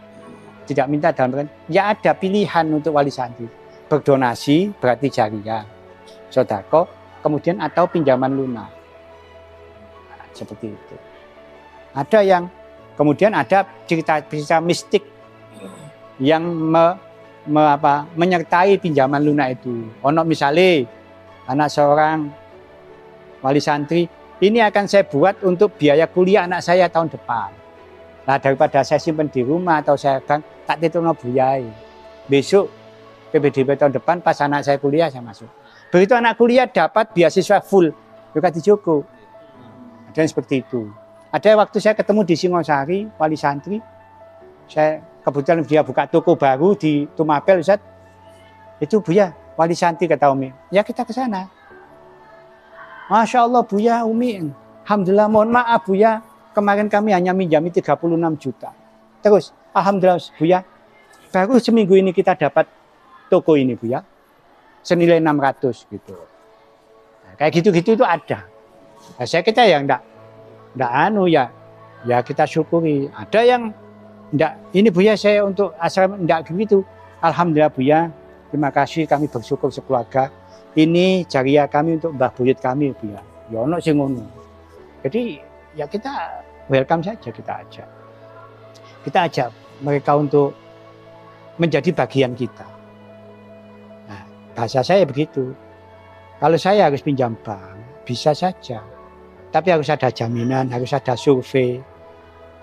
tidak minta dalam artian, ya ada pilihan untuk wali santri. Berdonasi berarti jariah, sodako, kemudian atau pinjaman lunak. Nah, seperti itu. Ada yang kemudian ada cerita-cerita mistik yang menyertai pinjaman lunak itu. Ono misalnya anak seorang wali santri, ini akan saya buat untuk biaya kuliah anak saya tahun depan. Nah, daripada saya simpan di rumah atau saya tak titipno buyai. Besok PPDB tahun depan pas anak saya kuliah saya masuk. Begitu anak kuliah dapat beasiswa full, juga di Joko. Ada yang seperti itu. Ada waktu saya ketemu di Singosari, wali santri, saya kebetulan dia buka toko baru di Tumapel, Ustaz. Itu Buya, wali santri kata Umi. Ya kita ke sana. Masya Allah Buya, Umi. Alhamdulillah, mohon maaf Buya. Kemarin kami hanya minjami 36 juta. Terus, Alhamdulillah Buya. Baru seminggu ini kita dapat toko ini Buya. Senilai 600 gitu. Nah, kayak gitu-gitu itu ada. Nah, saya kita yang enggak ya kita syukuri. Ada yang enggak, ini Buya saya untuk asrama enggak gitu. Alhamdulillah Buya. Terima kasih kami bersyukur sekeluarga. Ini jariah kami untuk mbah buyut kami Buya. Ya ono sing ngono. Jadi ya kita welcome saja, kita ajak. Kita ajak mereka untuk menjadi bagian kita. Nah, bahasa saya begitu. Kalau saya harus pinjam bank, bisa saja. Tapi harus ada jaminan, harus ada survei,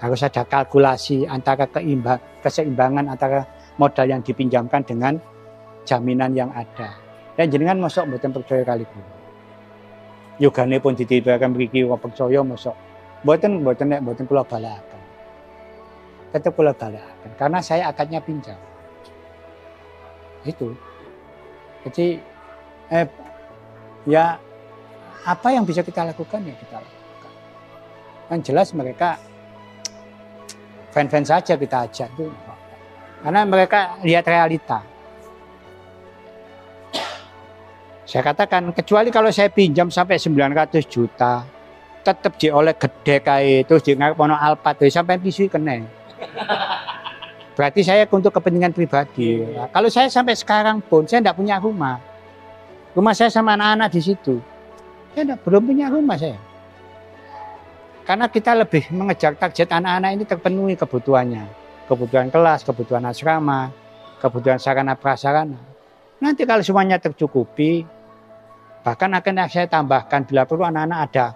harus ada kalkulasi antara keseimbangan antara modal yang dipinjamkan dengan jaminan yang ada. Dan jenengan mosok mboten percaya kali kulo. Yogane pun dititipaken mriki kok percaya mosok. Mboten kula balakaken. Tetep kula balakaken karena saya akadnya pinjam. Itu. Jadi ya apa yang bisa kita lakukan ya kita lakukan. Yang jelas mereka fan-fan saja kita ajak tuh. Karena mereka lihat realita. Saya katakan, kecuali kalau saya pinjam sampai 900 juta, tetap oleh gede kayak terus ngarep ono Alphard sampai pisu kena. Berarti saya untuk kepentingan pribadi. Nah, kalau saya sampai sekarang pun saya tidak punya rumah. Rumah saya sama anak-anak di situ. Saya belum punya rumah saya. Karena kita lebih mengejar target anak-anak ini terpenuhi kebutuhannya. Kebutuhan kelas, kebutuhan asrama, kebutuhan sarana prasarana. Nanti kalau semuanya tercukupi, bahkan akan saya tambahkan bila perlu anak-anak ada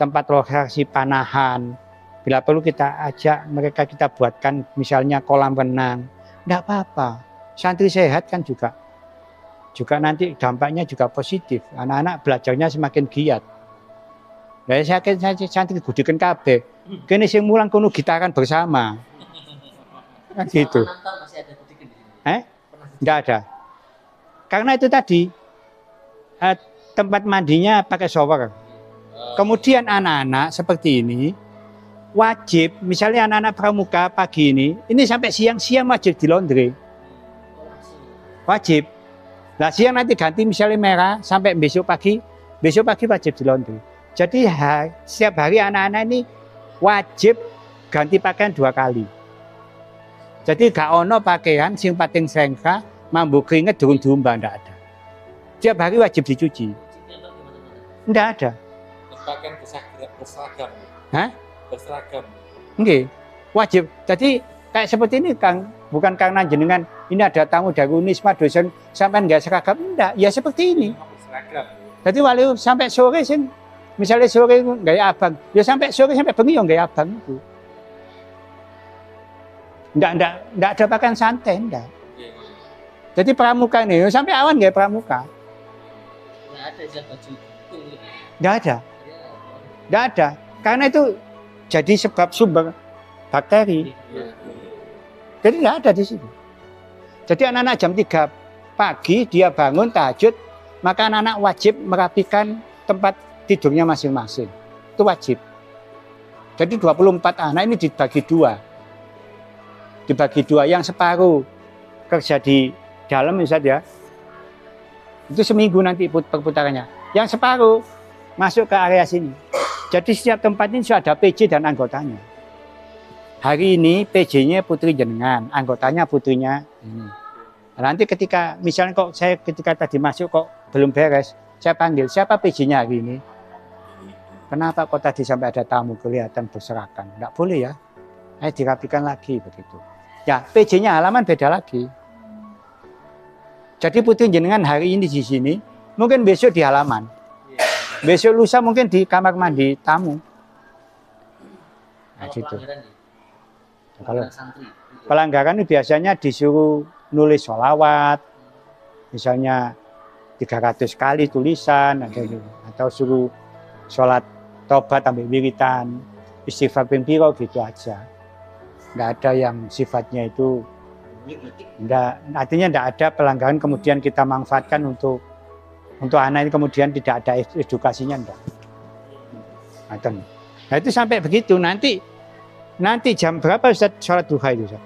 tempat lokasi panahan. Bila perlu kita ajak mereka, kita buatkan misalnya kolam renang. Tidak apa-apa. Santri sehat kan juga nanti dampaknya juga positif. Anak-anak belajarnya semakin giat. Nah, saya santri gudikan kabeh. Kene sing mulang kono gitaran bersama. Kan gitu. Masih ada gudikan di sini. Enggak ada. Karena itu tadi tempat mandinya pakai shower. Kemudian anak-anak seperti ini wajib, misalnya anak-anak pramuka pagi ini sampai siang-siang wajib di laundry. Wajib. Nah siang nanti ganti misalnya merah sampai besok pagi wajib di laundry. Jadi setiap hari anak-anak ini wajib ganti pakaian 2 kali. Jadi gak ono pakaian sing pating sengka, mambu keringet durung diumbah, ndak ada. Setiap hari wajib dicuci. Ndak ada. Pakaian berseragam. Hah? Berseragam. Nggih, wajib. Jadi kayak seperti ini Kang, bukan karena jenengan ini ada tamu dari Unisma dosen sampai enggak seragam, enggak. Ya seperti ini. Berseragam. Jadi walau sampai sore sing misalnya sore gaya abang, ya sampai sore sampai bengi ya gaya abang itu. Enggak ada pakaian santai, enggak. Jadi pramuka ini sampai awan gaya pramuka. Nggak ada baju kulit. Enggak ada. Enggak ada. Karena itu jadi sebab sumber bakteri. Jadi enggak ada di situ. Jadi anak-anak jam 3 pagi dia bangun tahajud, maka anak-anak wajib merapikan tempat tidurnya masing-masing. Itu wajib. Jadi 24 anak ini dibagi 2. Dibagi 2, yang separuh kerja di dalam misalnya ya. Itu seminggu nanti perputarannya. Yang separuh masuk ke area sini. Jadi setiap tempat ini sudah ada PJ dan anggotanya. hari ini PJ-nya putri jenengan, anggotanya putrinya ini. Nanti ketika misalnya kok saya ketika tadi masuk kok belum beres, saya panggil siapa PJ-nya hari ini? Kenapa kok tadi sampai ada tamu kelihatan berserakan? Enggak boleh ya. Dirapikan lagi begitu. Ya, PJ-nya halaman beda lagi. Jadi putri jenengan hari ini di sini, mungkin besok di halaman. Besok lusa mungkin di kamar mandi tamu. Nah, gitu. Kalau pelanggaran itu biasanya disuruh nulis sholawat, misalnya 300 kali tulisan, atau suruh sholat tobat ambil wiritan, istighfar ping piro gitu aja. Nggak ada yang sifatnya itu, artinya nggak ada pelanggaran kemudian kita manfaatkan untuk anak ini kemudian tidak ada edukasinya, enggak. Nah itu sampai begitu, nanti jam berapa Ustaz sholat duha itu Ustaz?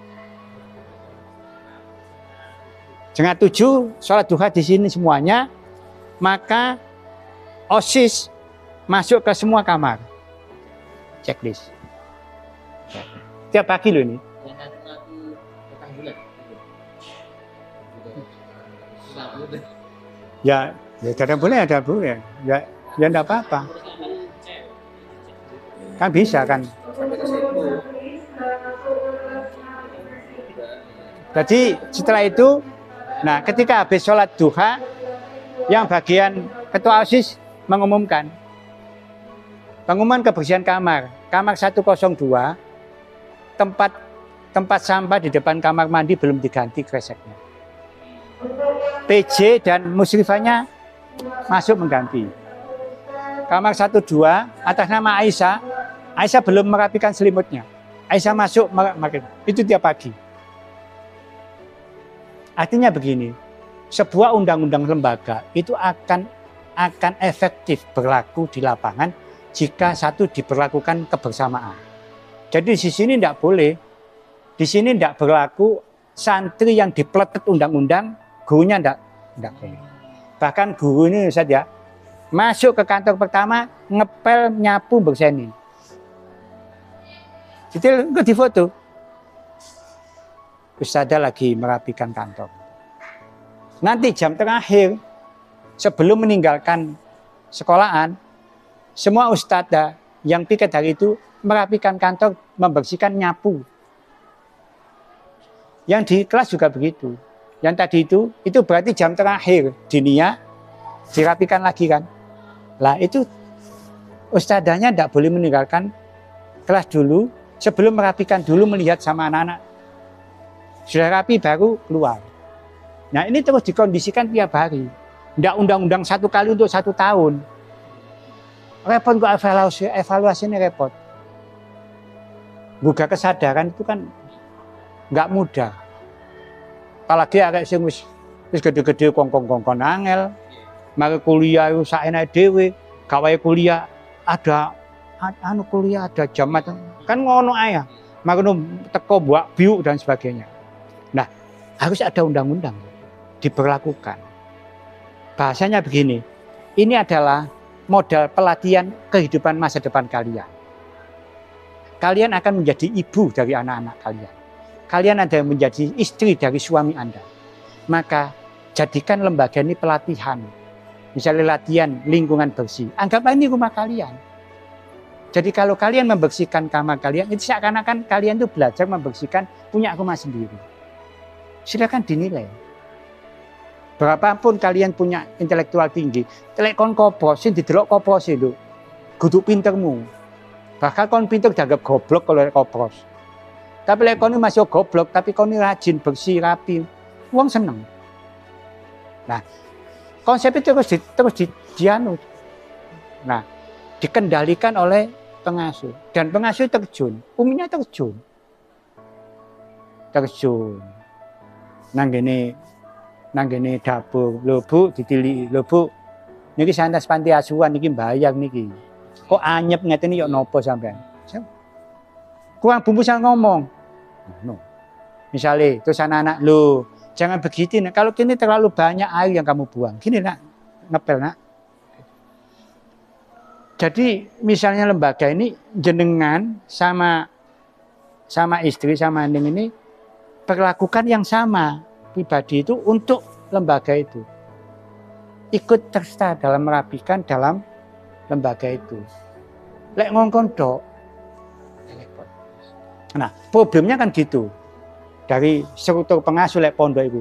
Setengah 7 sholat duha di sini semuanya, maka OSIS masuk ke semua kamar, checklist. Tiap pagi loh ini. Ya tidak boleh, ada boleh. Ya enggak apa-apa. Kan bisa kan. Jadi setelah itu, nah ketika habis sholat duha, yang bagian ketua OSIS mengumumkan pengumuman kebersihan kamar 102, tempat sampah di depan kamar mandi belum diganti kreseknya. PJ dan musrifanya masuk mengganti. Kamar 102 atas nama Aisyah belum merapikan selimutnya. Aisyah masuk, itu tiap pagi. Artinya begini, sebuah undang-undang lembaga itu akan efektif berlaku di lapangan jika satu diberlakukan kebersamaan. Jadi di sini tidak boleh, di sini tidak berlaku santri yang dipletet undang-undang, gurunya tidak boleh. Bahkan guru ini saja masuk ke kantor pertama ngepel, nyapu, berseni. Jadi itu difoto. Ustadzah lagi merapikan kantor. Nanti jam terakhir sebelum meninggalkan sekolahan, semua ustadzah yang piket hari itu merapikan kantor, membersihkan, nyapu. Yang di kelas juga begitu. Yang tadi itu berarti jam terakhir dinia dirapikan lagi kan. Lah itu ustadzahnya tidak boleh meninggalkan kelas dulu sebelum merapikan dulu, melihat sama anak-anak. Sudah rapi baru keluar. Nah ini terus dikondisikan tiap hari. Tidak undang-undang 1 kali untuk 1 tahun. Repot kok evaluasi ini repot. Gugah kesadaran itu kan nggak mudah. Apalagi agak sing wis gede-gede kongkong angel. Mari kuliah itu saenak dhewe, gawe kuliah ada kuliah ada jamat. Kan ngono ae. Makno teko buak biuk dan sebagainya. Nah, harus ada undang-undang diberlakukan. Bahasanya begini. Ini adalah modal pelatihan kehidupan masa depan kalian. Kalian akan menjadi ibu dari anak-anak kalian. Kalian ada yang menjadi istri dari suami Anda. Maka jadikan lembaga ini pelatihan. Misalnya latihan lingkungan bersih. Anggaplah ini rumah kalian. Jadi kalau kalian membersihkan kamar kalian, itu seakan-akan kalian itu belajar membersihkan punya rumah sendiri. Silakan dinilai. Berapapun kalian punya intelektual tinggi, telekon koprosin, didelok koprosin lho. Kudu pintermu. Bahkan kon pinter dianggap goblok kalau kopros. Tapi lek kon masih goblok, tapi kon rajin, bersih, rapi, wong seneng. Nah, konsep itu terus dianut. Nah, dikendalikan oleh pengasuh dan pengasuh terjun, umumnya terjun. Nanggene dapur, lho Bu, ditiliki, lho Bu. Niki santas panti asuhan niki mbayar niki. Kok anyep ngeten iki yo napa sampean? Kurang bumbu sang ngomong. No. Misalnya terus anak-anak, lho, jangan begitu. Nah, kalau kini terlalu banyak air yang kamu buang. Gini nak, ngepel nak. Jadi misalnya lembaga ini jenengan sama sama istri, sama Ning ini perlakukan yang sama pribadi itu untuk lembaga itu. Ikut serta dalam merapikan dalam lembaga itu. Lek ngongkon tok. Nah, problemnya kan gitu. Dari struktur pengasuh lek pondok itu.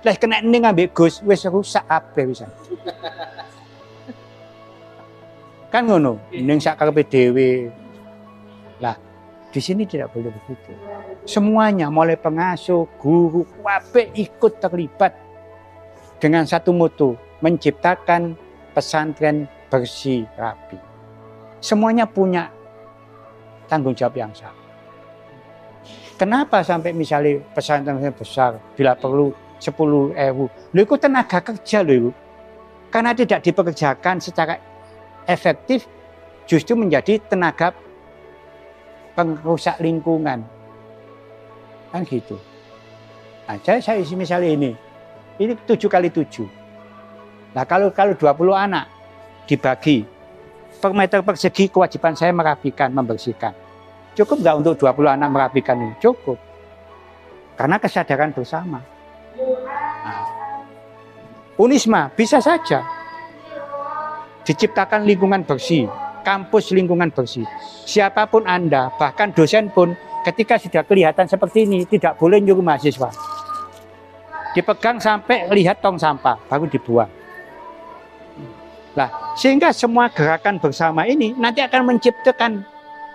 Lek kena Ning ambek Gus wis rusak kabeh wisan. Kan ngono, Ning sak karepe dhewe. Lah, di sini tidak boleh begitu. Semuanya mulai pengasuh, guru, kabeh ikut terlibat dengan satu moto, menciptakan pesantren bersih rapi. Semuanya punya tanggung jawab yang sama. Kenapa sampai misalnya pesantren besar bila perlu 10.000, lho itu tenaga kerja lho. Karena tidak dipekerjakan secara efektif justru menjadi tenaga pengrusak lingkungan. Kan gitu. Nah, saya isi misalnya ini 7 kali 7. Nah kalau 20 anak dibagi per meter persegi kewajiban saya merapikan, membersihkan. Cukup nggak untuk 20 anak merapikan ini? Cukup. Karena kesadaran bersama. Nah, Unisma bisa saja diciptakan lingkungan bersih, kampus lingkungan bersih. Siapapun Anda, bahkan dosen pun ketika sudah kelihatan seperti ini tidak boleh nyuruh mahasiswa. Dipegang sampai lihat tong sampah, baru dibuang. Nah, sehingga semua gerakan bersama ini nanti akan menciptakan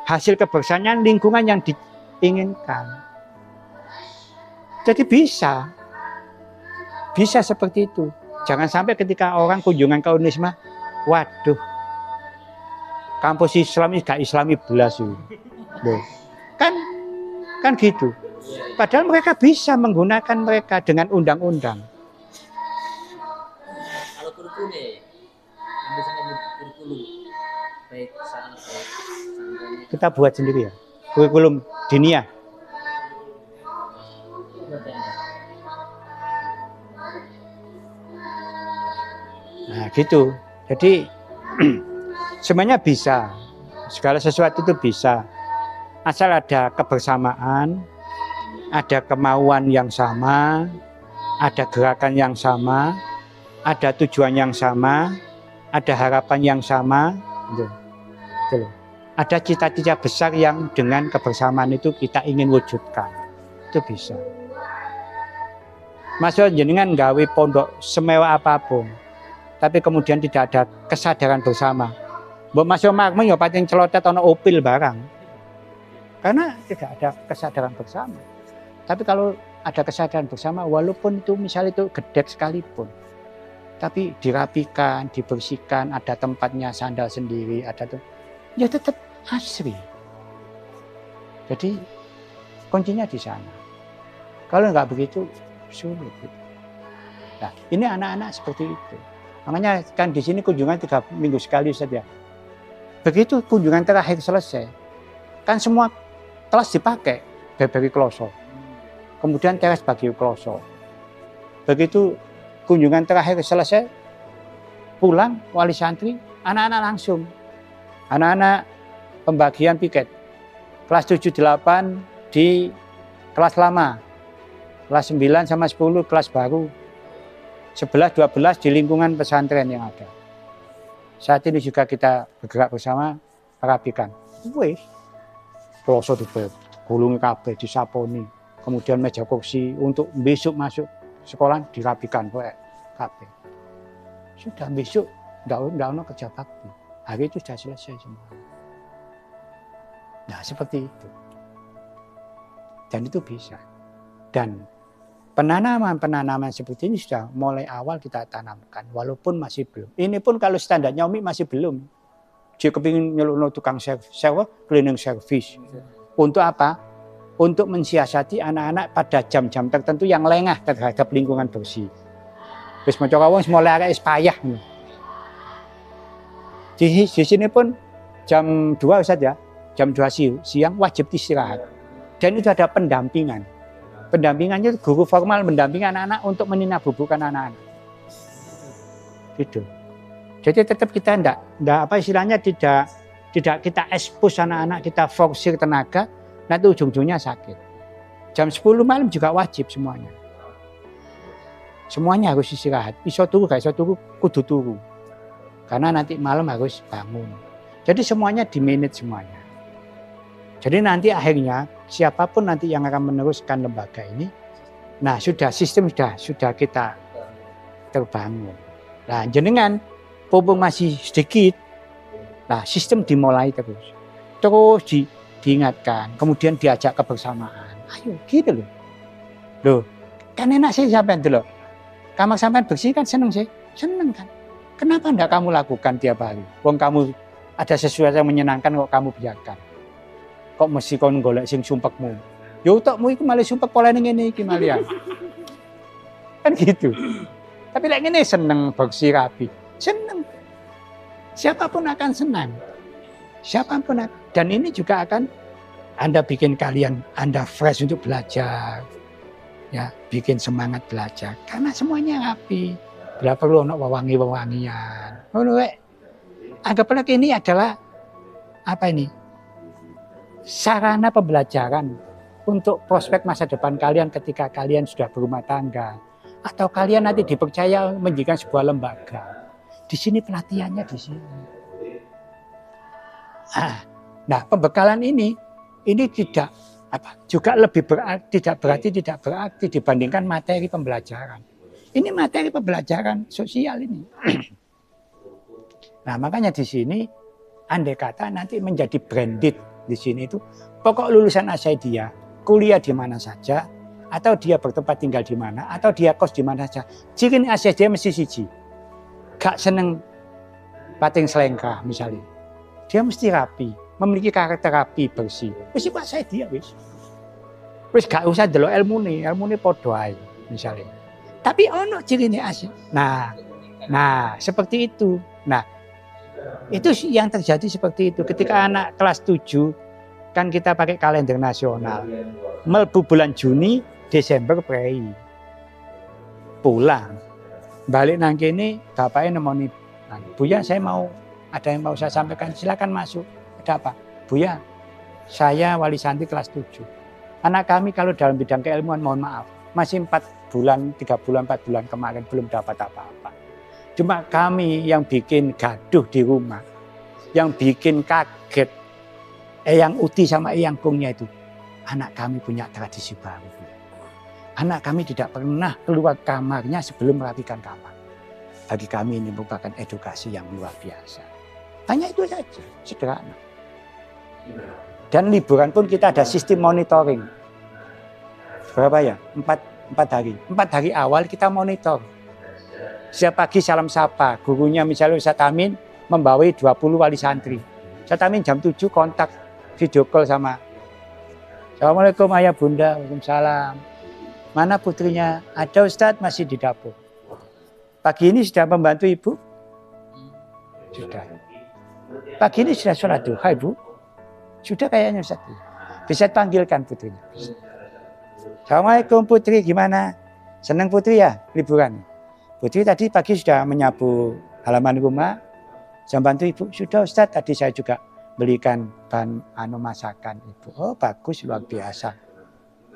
hasil kebersihan lingkungan yang diinginkan. Jadi bisa seperti itu. Jangan sampai ketika orang kunjungan ke Unisma, waduh, kampus Islam ini gak Islami belas itu. Kan gitu. Padahal mereka bisa menggunakan mereka dengan undang-undang. Kalau kurikulum misalnya kurikulum baik Kita buat sendiri ya. Kurikulum diniyah. Nah gitu. Jadi semuanya bisa. Segala sesuatu itu bisa. Asal ada kebersamaan, ada kemauan yang sama, ada gerakan yang sama, ada tujuan yang sama, ada harapan yang sama. Gitu. Ada cita-cita besar yang dengan kebersamaan itu kita ingin wujudkan. Itu bisa. Maksudnya jenengan gawe pondok semewah apapun, tapi kemudian tidak ada kesadaran bersama. Mbok Mas Omar yo pancen celotet ana opil barang. Karena tidak ada kesadaran bersama. Tapi kalau ada kesadaran bersama, walaupun itu misalnya itu gedek sekalipun, tapi dirapikan, dibersihkan, ada tempatnya sandal sendiri, ada tuh, ya tetap asri. Jadi kuncinya di sana. Kalau nggak begitu sulit. Nah, ini anak-anak seperti itu. Makanya kan di sini kunjungan 3 minggu sekali saja. Begitu kunjungan terakhir selesai, kan semua kelas dipakai beberi kloso. Kemudian teras bagi kloso. Begitu kunjungan terakhir selesai, pulang wali santri, anak-anak langsung. Anak-anak pembagian piket. Kelas 7-8 di kelas lama. Kelas 9 sama 10 kelas baru. 11-12 di lingkungan pesantren yang ada. Saat ini juga kita bergerak bersama merapikan. Wih, kloso digulungi kabeh, disaponi. Kemudian meja kursi untuk besok masuk sekolah dirapikan kabeh. Sudah besok ndak ono kerja bakti. Hari itu sudah selesai semua. Nah, seperti itu. Dan itu bisa. Dan penanaman seperti ini sudah mulai awal kita tanamkan, walaupun masih belum. Ini pun kalau standarnya Umi masih belum. Jika kepingin nyelukno tukang sewa, cleaning service. Untuk apa? Untuk mensiasati anak-anak pada jam-jam tertentu yang lengah terhadap lingkungan bersih. Wis maca wong mulai arek payah. Di sini pun jam 2 saja, jam 2 siang wajib istirahat. Dan itu ada pendampingan. Pendampingannya guru formal mendampingi anak-anak untuk meninabubukan anak-anak. Gitu. Jadi tetap kita tidak apa istilahnya tidak kita expose anak-anak, kita forsir tenaga, nanti ujung-ujungnya sakit. Jam 10 malam juga wajib semuanya. Semuanya harus istirahat. Iso turu gak iso turu kudu turu. Karena nanti malam harus bangun. Jadi semuanya di-manage semuanya. Jadi nanti akhirnya siapapun nanti yang akan meneruskan lembaga ini, nah sistem sudah kita terbangun. Nah jenengan mumpung masih sedikit, nah sistem dimulai terus diingatkan, kemudian diajak kebersamaan. Ayo gitu loh. Loh, kan enak sih sampean itu loh. Kamar sampean bersih kan seneng sih, seneng kan. Kenapa enggak kamu lakukan tiap hari? Wong kamu ada sesuatu yang menyenangkan kok kamu biarkan. Kok mesti kon golek sing sumpekmu. Ya utekmu iku malah sumpek polane ngene iki malian. Kan gitu. Tapi lek ngene seneng bersih rapi. Seneng. Siapapun akan senang. Siapapun akan. Dan ini juga akan Anda bikin kalian Anda fresh untuk belajar. Ya, bikin semangat belajar karena semuanya rapi. Bila perlu ono wewangi-wewangian. Ngono wae. Anggaplah ini adalah apa ini? Sarana pembelajaran untuk prospek masa depan kalian ketika kalian sudah berumah tangga atau kalian nanti dipercaya mendirikan sebuah lembaga. Di sini pelatihannya di sini. Nah, pembekalan ini tidak juga lebih tidak berarti dibandingkan materi pembelajaran. Ini materi pembelajaran sosial ini. Nah, makanya di sini andai kata nanti menjadi branded di sini itu pokok lulusan Asyaidiyah kuliah di mana saja atau dia bertempat tinggal di mana atau dia kos di mana saja. Ciri Asyaidiyah mesti siji. Gak seneng pating selengkah misalnya. Dia mesti rapi, memiliki karakter rapi, bersih. Wis iku Asyaidiyah wis. Wis gak usah delok ilmune padha ae misalnya. Tapi ono cirine Asyaidiyah. Nah, seperti itu. Nah, itu yang terjadi seperti itu. Ketika anak kelas 7 kan kita pakai kalender nasional. Melbu bulan Juni, Desember prei. Pulang. Balik nang kene bapaknya nemoni, "Buya, saya mau ada yang mau saya sampaikan, silakan masuk." "Ada apa?" "Buya, saya wali santri kelas 7. Anak kami kalau dalam bidang keilmuan mohon maaf, masih 4 bulan, 3 bulan, 4 bulan kemarin belum dapat apa-apa. Cuma kami yang bikin gaduh di rumah, yang bikin kaget, Eyang Uti sama Eyang Kungnya itu, anak kami punya tradisi baru. Anak kami tidak pernah keluar kamarnya sebelum merapikan kamar. Bagi kami ini merupakan edukasi yang luar biasa." Hanya itu saja, sederhana. Dan liburan pun kita ada sistem monitoring. Berapa ya? 4 hari. 4 hari awal kita monitor. Setiap pagi salam sapa, gurunya misalnya Ustaz Amin membawai 20 wali santri. Ustaz Amin jam 7 kontak video call sama, "Assalamualaikum ayah bunda." "Waalaikumsalam." "Mana putrinya?" "Ada Ustaz, masih di dapur." "Pagi ini sudah membantu ibu?" "Sudah." "Pagi ini sudah sholat duha ibu?" "Sudah kayaknya Ustaz." "Bisa panggilkan putrinya." "Assalamualaikum putri, gimana? Senang putri ya liburan?" "Putri tadi pagi sudah menyapu halaman rumah, saya bantu ibu." "Sudah Ustaz, tadi saya juga belikan bahan masakan ibu." "Oh bagus, luar biasa.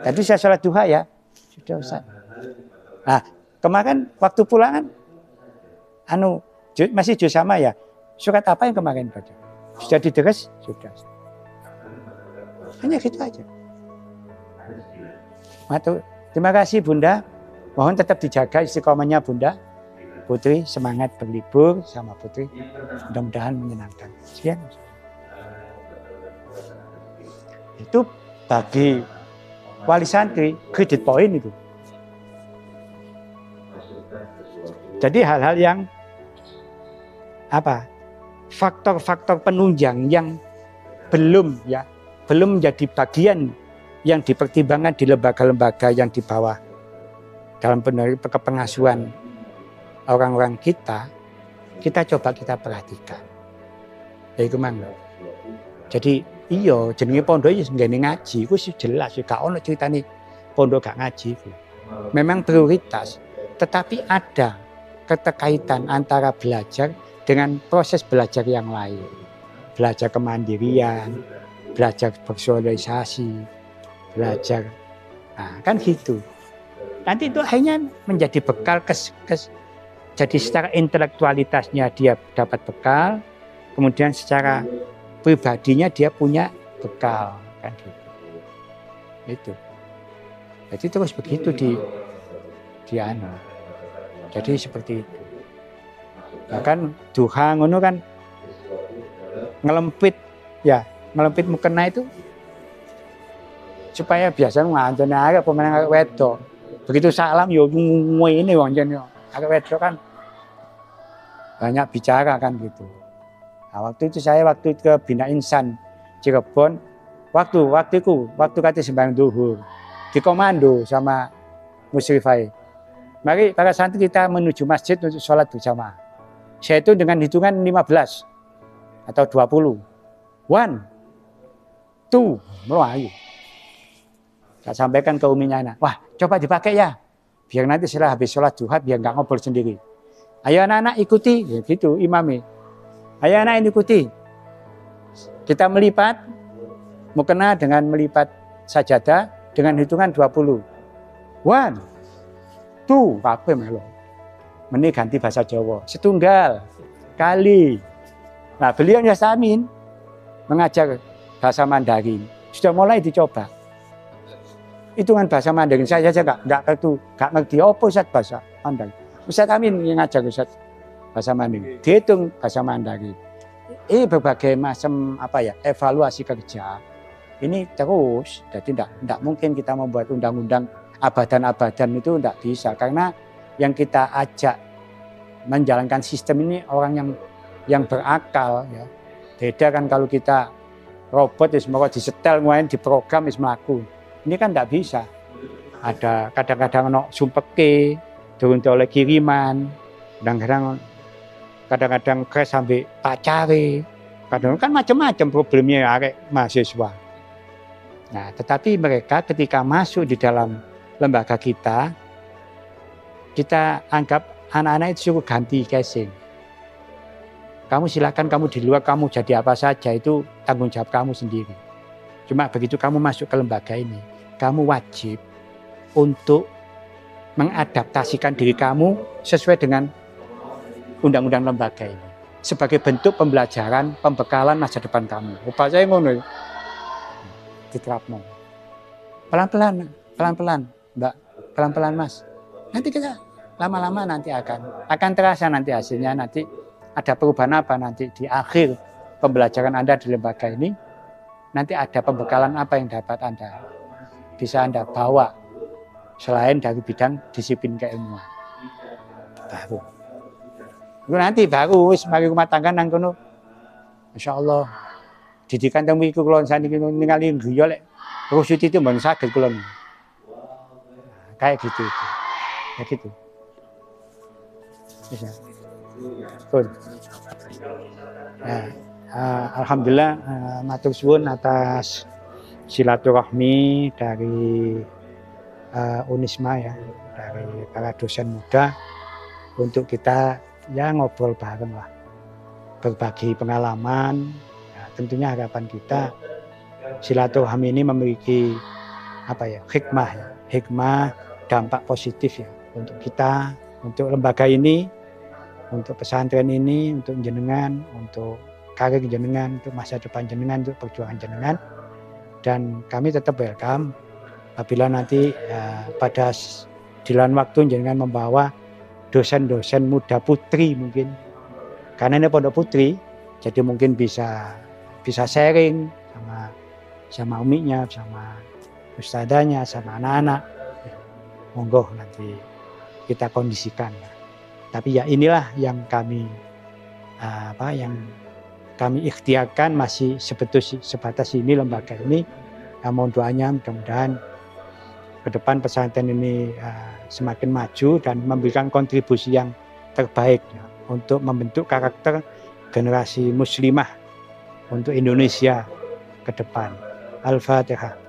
Tadi saya sholat duha ya?" "Sudah Ustaz." Nah kemarin waktu pulangan, masih juz sama ya? Surat apa yang kemarin baca? Sudah dideres? Sudah. Hanya gitu aja. Terima kasih Bunda. Mohon tetap dijaga istiqomahnya Bunda. Putri semangat berlibur sama Putri. Mudah-mudahan menyenangkan. Sekian. Itu bagi wali santri kredit poin itu. Jadi hal-hal yang faktor-faktor penunjang yang belum menjadi bagian yang dipertimbangkan di lembaga-lembaga yang di bawah dalam pengasuhan orang-orang kita coba kita perhatikan. Yaiku mang. Jadi iya jenenge pondok ya nggene ngaji iku jelas gak ono critane pondok gak ngaji iku. Memang prioritas, tetapi ada keterkaitan antara belajar dengan proses belajar yang lain. Belajar kemandirian, belajar bersosialisasi, belajar, nah, kan gitu. Nanti itu akhirnya menjadi bekal jadi secara intelektualitasnya dia dapat bekal, kemudian secara pribadinya dia punya bekal, kan gitu. Itu. Jadi terus begitu di anu. Jadi seperti itu. Bahkan duha ngono kan ngelempit mukena itu supaya biasa ngantene agak pemenang agak wedok. Begitu salam yo ini wong jenenge agak wedok kan banyak bicara kan gitu. Nah, waktu itu saya ke Bina Insan Cirebon, waktu kate sembahyang zuhur dikomando sama musyrifai. Mari para santri kita menuju masjid untuk sholat bersama. Saya itu dengan hitungan 15 atau 20. 1, 2, melayu. Saya sampaikan ke uminya anak, wah coba dipakai ya. Biar nanti setelah habis sholat duha biar nggak ngobrol sendiri. Ayo anak-anak ikuti, ya gitu imami. Ayo anak ikuti. Kita melipat mukena dengan melipat sajadah dengan hitungan 20. 1, 2, kabeh melo. Meni ganti bahasa Jawa. Setunggal kali. Nah, beliau Yasamin mengajar bahasa Mandarin. Sudah mulai dicoba. Hitungan bahasa Mandarin saya saja enggak ngerti apa Ustaz bahasa Mandarin. Ustaz Amin yang ngajar Ustaz bahasa Mandarin. Dihitung bahasa Mandarin. Ini berbagai macam evaluasi kerja. Ini terus, jadi tidak mungkin kita membuat undang-undang abadan-abadan itu tidak bisa, karena yang kita ajak menjalankan sistem ini orang yang berakal ya. Beda kan kalau kita robot ya semoga disetel kemudian diprogram wis mlaku. Ini kan tidak bisa. Ada kadang-kadang ono sumpeke durung oleh kiriman, kadang-kadang crash sampai pacare. Kadang kan macam-macam problemnya arek mahasiswa. Nah, tetapi mereka ketika masuk di dalam lembaga kita anggap anak-anak itu suruh ganti casing. Kamu silakan kamu di luar kamu jadi apa saja itu tanggung jawab kamu sendiri. Cuma begitu kamu masuk ke lembaga ini, kamu wajib untuk mengadaptasikan diri kamu sesuai dengan undang-undang lembaga ini. Sebagai bentuk pembelajaran, pembekalan masa depan kamu. Bapak saya ngono. Diterapno. Pelan-pelan. Mbak, pelan-pelan Mas. Nanti kita lama-lama nanti akan terasa nanti hasilnya, nanti ada perubahan apa nanti di akhir pembelajaran Anda di lembaga ini, nanti ada pembekalan apa yang dapat Anda bisa Anda bawa selain dari bidang disiplin keilmuan. Nanti baru mari rumah tangga nang kono. Insyaallah didikan teng mriku kula saniki ningali guyu lek rusut itu mbon saged kula. Kayak gitu itu. Ya gitu. Bisa. Betul. Ya, alhamdulillah matur suwun atas silaturahmi dari Unisma ya, dari para dosen muda untuk kita ya ngobrol bareng lah, berbagi pengalaman. Ya, tentunya harapan kita silaturahmi ini memiliki hikmah, dampak positif ya untuk kita, untuk lembaga ini, untuk pesantren ini, untuk jenengan, untuk karir jenengan, untuk masa depan jenengan, untuk perjuangan jenengan. Dan kami tetap welcome apabila nanti pada di lain waktu jenengan membawa dosen-dosen muda putri mungkin, karena ini pondok putri, jadi mungkin bisa sharing sama uminya, sama ustadzanya, sama anak-anak. Monggo nanti kita kondisikan. Tapi ya inilah yang kami ikhtiarkan masih sebatas ini lembaga ini. Mohon doanya mudah-mudahan ke depan pesantren ini semakin maju dan memberikan kontribusi yang terbaik ya, untuk membentuk karakter generasi muslimah untuk Indonesia ke depan. Al-Fatihah.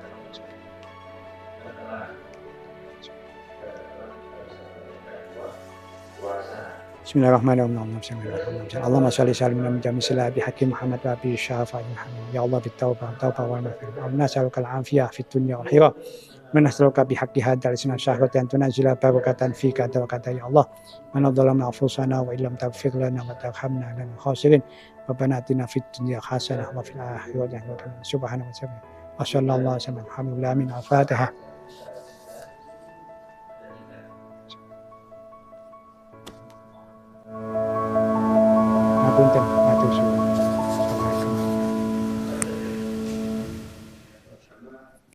Bismillahirrahmanirrahim. Bismillahirrahmanirrahim. Allahumma shalli sallim ala jami sila bi haqqi Muhammad wa bi syafa'i Muhammad. Ya Allah bitauba wal maghfirah. Wa nas'aluka al-afiyah fid dunya wal akhirah. Wa nas'aluka bi haqqi hadzal ismi syahwatan tunazila barakatan fika wa kata ya Allah. Man dzalama anfusana wa illam taghfir lana wa tarhamna lana khasirin. Rabbana atina fid dunya hasanah wa fil akhirati hasanah. Subhanahu wa ta'ala. Wa sallallahu alaihi wa sallam. Alhamdulillah min al-Fatihah. Ngapunten, matur suwun.